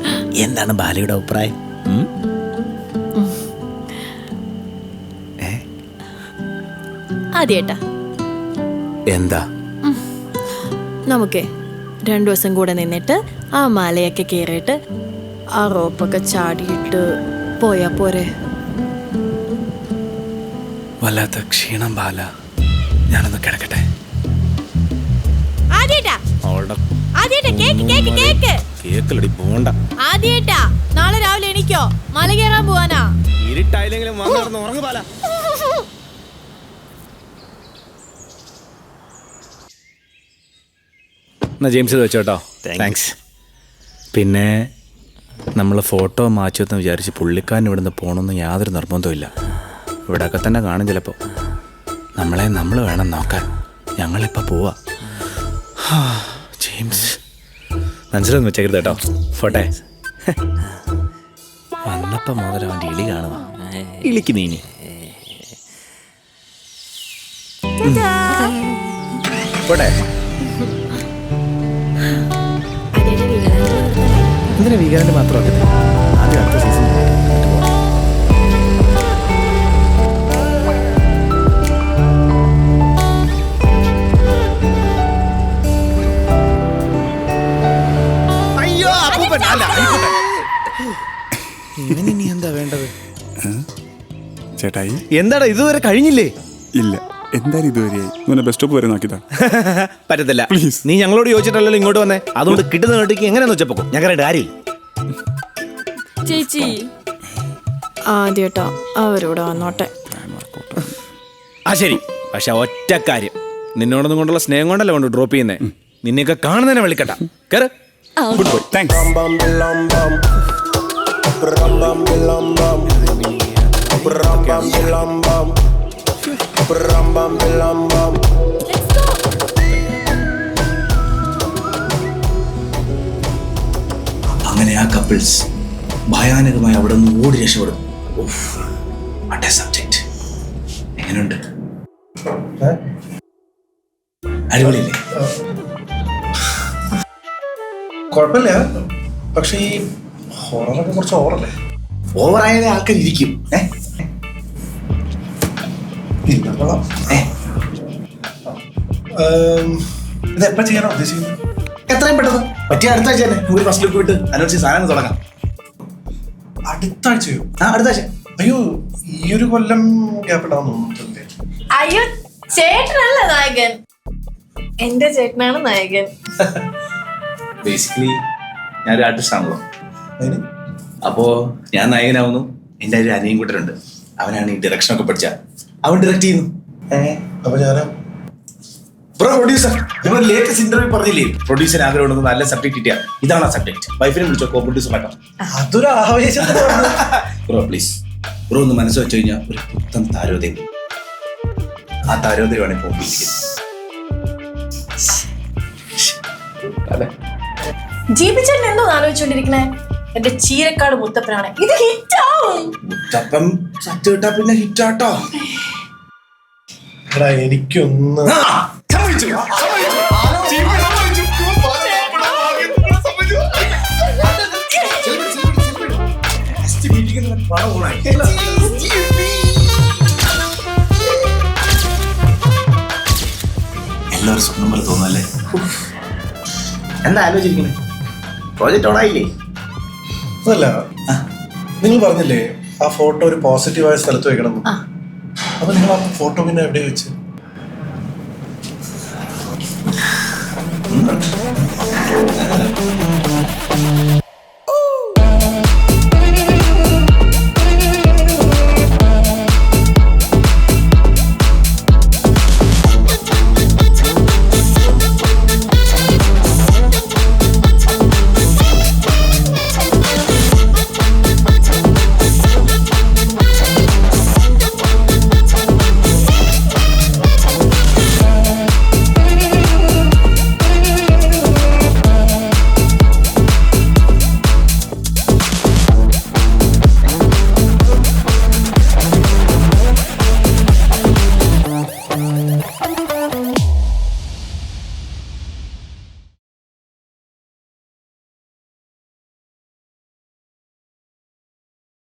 C: എന്താണ് ബാലയുടെ അഭിപ്രായം?
B: ആദ്യേട്ടാ
C: എന്താ?
B: നമുക്കേ 2 ദിവസം കൂടെ നിന്നിട്ട് ആ മലയൊക്കെ കയറിയിട്ട് ആ റോപ്പൊക്കെ ചാടിയിട്ട് പോയാ പോരെ?
C: വല്ലാത്ത ക്ഷീണം ബാല, ഞാനൊന്ന് കിടക്കട്ടെ. കേക്കലടി പോണ്ട.
B: നാളെ രാവിലെ എണീക്കോ, മല കയറാൻ പോവാനാ.
C: ഇരുട്ടായില്ലെങ്കിലും ഉറങ്ങു ബാല. എന്നാ ജെയിംസ് ഇത് വെച്ചോട്ടോ. താങ്ക്സ്. പിന്നെ നമ്മൾ ഫോട്ടോ മാറ്റുമെന്ന് വിചാരിച്ച് പുള്ളിക്കാരൻ ഇവിടുന്ന് പോകണമെന്ന് യാതൊരു നിർബന്ധമില്ല. ഇവിടെയൊക്കെ തന്നെ കാണും ചിലപ്പോൾ. നമ്മളെ നമ്മൾ വേണം നോക്കാൻ. ഞങ്ങളിപ്പോൾ പോവാ. ജെയിംസ് മനസ്സിലൊന്നും വെച്ചേക്കരുത് കേട്ടോ. ഫോട്ടെ വന്നപ്പോൾ മുതൽ അവൻ്റെ ഇളി കാണുക. ഇളിക്ക് നീനി പോട്ടെ. എന്തിനാ വീഗാലാൻഡ് മാത്രമാക്കട്ടെ? ആദ്യം അടുത്ത സീസൺ ഇവനിനി എന്താ വേണ്ടത്?
F: ചേട്ടായി
C: എന്താടാ ഇതുവരെ കഴിഞ്ഞില്ലേ?
F: ഇല്ല, എന്തായാലും ഇതുവരെയായി. ഇവനെ ബസ് സ്റ്റോപ്പ് വരെ നോക്കിയതാ.
C: പറ്റത്തില്ല.
F: പ്ലീസ്.
C: നീ ഞങ്ങളോട് ചോദിച്ചിട്ടല്ലോ ഇങ്ങോട്ട് വന്നേ. അതുകൊണ്ട് കിട്ടുന്ന കേട്ടിക്ക് എങ്ങനെയാന്ന് വെച്ചപ്പോ ഞങ്ങളുടെ കാര്യം.
G: ചേച്ചി
B: ആദ്യേട്ടാ അവരോട് വന്നോട്ടെ.
C: ആ ശരി. പക്ഷെ ഒറ്റ കാര്യം, നിന്നോടൊന്നും കൊണ്ടുള്ള സ്നേഹം കൊണ്ടല്ല കൊണ്ട് ഡ്രോപ്പ് ചെയ്യുന്നേ. നിന്നെയൊക്കെ കാണുന്നതിനെ വിളിക്കട്ട. കേറ്.
F: Good bye. താങ്ക്സ്.
C: അങ്ങനെ ആ കപ്പിൾസ് ഭയാനകമായി അവിടെ നിന്ന് ഓടി രക്ഷപ്പെടും. സബ്ജക്റ്റ് എങ്ങനെയുണ്ട്? അടിപൊളിയല്ലേ?
J: കുഴപ്പമില്ല. പക്ഷേ ഈ ഹൊററൊക്കെ കുറച്ച് ഓവറല്ലേ?
C: ഓവറായാലേ ആൾക്കാർ ഇരിക്കും.
J: ഇത് എപ്പോൾ ചെയ്യാനോ ഉദ്ദേശിക്കുന്നത്?
C: എത്രയും പെട്ടെന്ന് പറ്റിയ അടുത്ത ആഴ്ച തന്നെ നമുക്ക് ഫസ്റ്റ് ലുക്ക് വിട്ട് അനൗൺസ് സാധനം തുടങ്ങാം.
J: അടുത്ത ആഴ്ചയോ?
C: അടുത്ത ആഴ്ച.
J: അയ്യോ, ഈ ഒരു കൊല്ലം ഗ്യാപ്പ് ഉണ്ടാവുന്നു.
B: അയ്യോ, ചേട്ടനല്ല നായകൻ, എന്റെ ചേട്ടനാണ് നായകൻ.
C: ബേസിക്കലി ഞാനൊരു ആർട്ടിസ്റ്റ് ആണല്ലോ. അപ്പോ ഞാൻ നായകനാവുന്നു. എൻ്റെ ഒരു അനിയൻ കൂട്ടരുണ്ട്. അവനാണ് ഈ ഡയറക്ഷൻ ഒക്കെ പഠിച്ച. അവൻ ഡയറക്ട് ചെയ്യുന്നു.
J: അപ്പൊ ഞാനാ
C: പ്രൊഡ്യൂസർ. നിങ്ങൾ ലേറ്റസ്റ്റ് ഇന്റർവ്യൂ പറഞ്ഞില്ലേ പ്രൊഡ്യൂസർ ആഗ്രഹം നല്ല സബ്ജക്ട് കിട്ടിയ ഇതാണ് ആ സബ്ജക്ട്. വൈഫിനെ വിളിച്ചോ, കോ പ്രൊഡ്യൂസർ ആക്കാം.
J: അതൊരു ആവേശം.
C: ബ്രോ പ്ലീസ്, ബ്രോ ഒന്ന് മനസ്സ് വെച്ച് കഴിഞ്ഞാൽ ഒരു പുത്തൻ താരോദയം. ആ താരോദയമാണ് ഇപ്പോൾ
B: ജീവിച്ചേട്ടൻ എന്തോ ആലോചിച്ചോണ്ടിരിക്കണേ? എന്റെ ചീരക്കാട് മുത്തപ്പനാണ്. ഇത് ഹിറ്റാവും.
J: മുത്തപ്പൻ സത്യം ഇട്ടാ പിന്നെ ഹിറ്റാട്ടോ. എടാ എനിക്കൊന്ന്
K: എല്ലാവരും സ്വപ്നം പോലെ തോന്നല്ലേ? എന്താ ആലോചിക്കുന്നത്? പ്രോജക്റ്റ് ഓണായില്ലേ?
J: അതല്ല, നിങ്ങൾ പറഞ്ഞില്ലേ ആ ഫോട്ടോ ഒരു പോസിറ്റീവായ സ്ഥലത്ത് വെക്കണം. അപ്പൊ നിങ്ങൾ ആ ഫോട്ടോ പിന്നെ എവിടെ വെച്ച്?